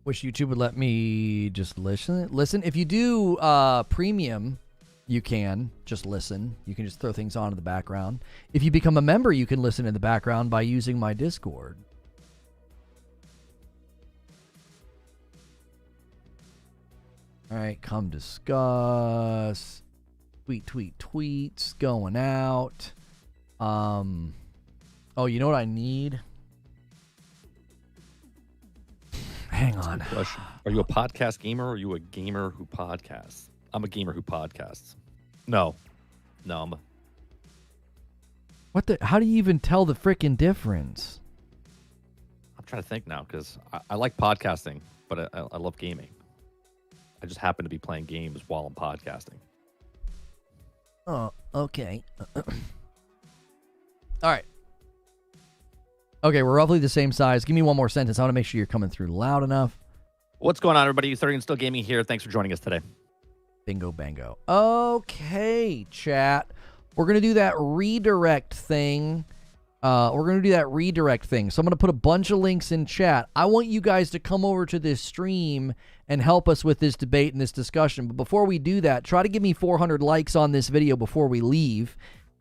Wish YouTube would let me just listen. If you do premium, you can just listen. You can just throw things on in the background. If you become a member, you can listen in the background by using my Discord. All right, come discuss. Tweets going out. Oh, you know what I need? Hang on. Question. Are you a podcast gamer or are you a gamer who podcasts? I'm a gamer who podcasts. No. I'm a... How do you even tell the frickin' difference? I'm trying to think now because I like podcasting, but I love gaming. I just happen to be playing games while I'm podcasting. Oh, okay. All right. Okay, we're roughly the same size. Give me one more sentence. I want to make sure you're coming through loud enough. What's going on, everybody? 30 and Still Gaming here. Thanks for joining us today. Bingo, bango. Okay, chat. We're going to do that redirect thing. So I'm going to put a bunch of links in chat. I want you guys to come over to this stream and help us with this debate and this discussion. But before we do that, try to give me 400 likes on this video before we leave.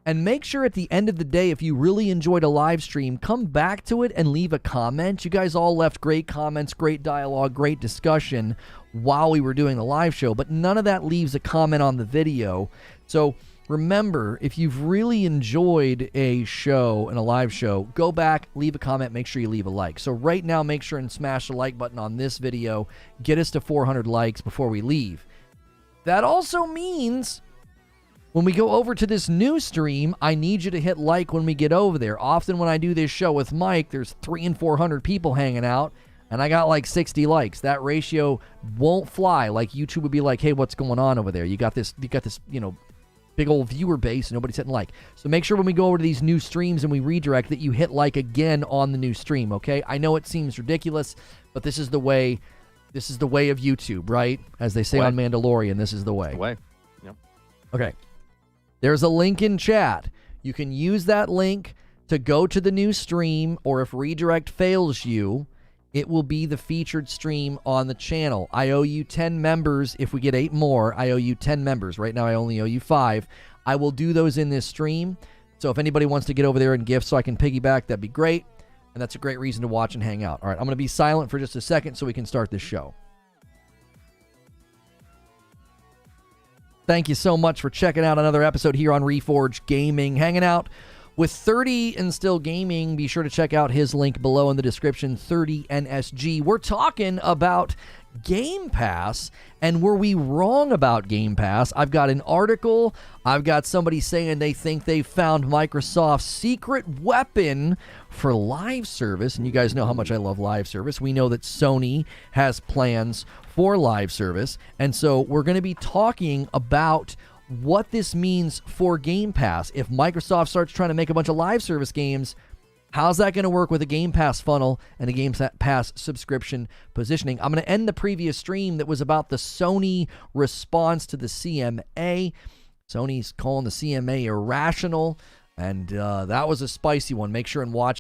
And make sure at the end of the day, if you really enjoyed a live stream, come back to it and leave a comment. You guys all left great comments, great dialogue, great discussion while we were doing the live show, but none of that leaves a comment on the video. So remember, if you've really enjoyed a show and a live show, go back, leave a comment, make sure you leave a like. So right now, make sure and smash the like button on this video. Get us to 400 likes before we leave. That also means when we go over to this new stream, I need you to hit like when we get over there. Often when I do this show with Mike, there's 300 and 400 people hanging out, and I got like 60 likes. That ratio won't fly. Like YouTube would be like, hey, what's going on over there? You got this, big old viewer base, and nobody's hitting like. So make sure when we go over to these new streams and we redirect that you hit like again on the new stream, okay? I know it seems ridiculous, but this is the way of YouTube, right? As they say on Mandalorian, this is the way. The way. Yep. Okay. There's a link in chat. You can use that link to go to the new stream, or if redirect fails you, it will be the featured stream on the channel. I owe you 10 members. If we get 8 more, I owe you 10 members. Right now, I only owe you 5. I will do those in this stream. So if anybody wants to get over there and gift so I can piggyback, that'd be great. And that's a great reason to watch and hang out. All right, I'm going to be silent for just a second so we can start this show. Thank you so much for checking out another episode here on Reforge Gaming. Hanging out with 30 and Still Gaming. Be sure to check out his link below in the description, 30NSG. We're talking about Game Pass, and were we wrong about Game Pass? I've got an article. I've got somebody saying they think they found Microsoft's secret weapon for live service, and you guys know how much I love live service. We know that Sony has plans for live service, and so we're going to be talking about what this means for Game Pass. If Microsoft starts trying to make a bunch of live service games, how's that going to work with a Game Pass funnel and a Game Pass subscription positioning? I'm going to end the previous stream that was about the Sony response to the CMA. Sony's calling the CMA irrational, and that was a spicy one. Make sure and watch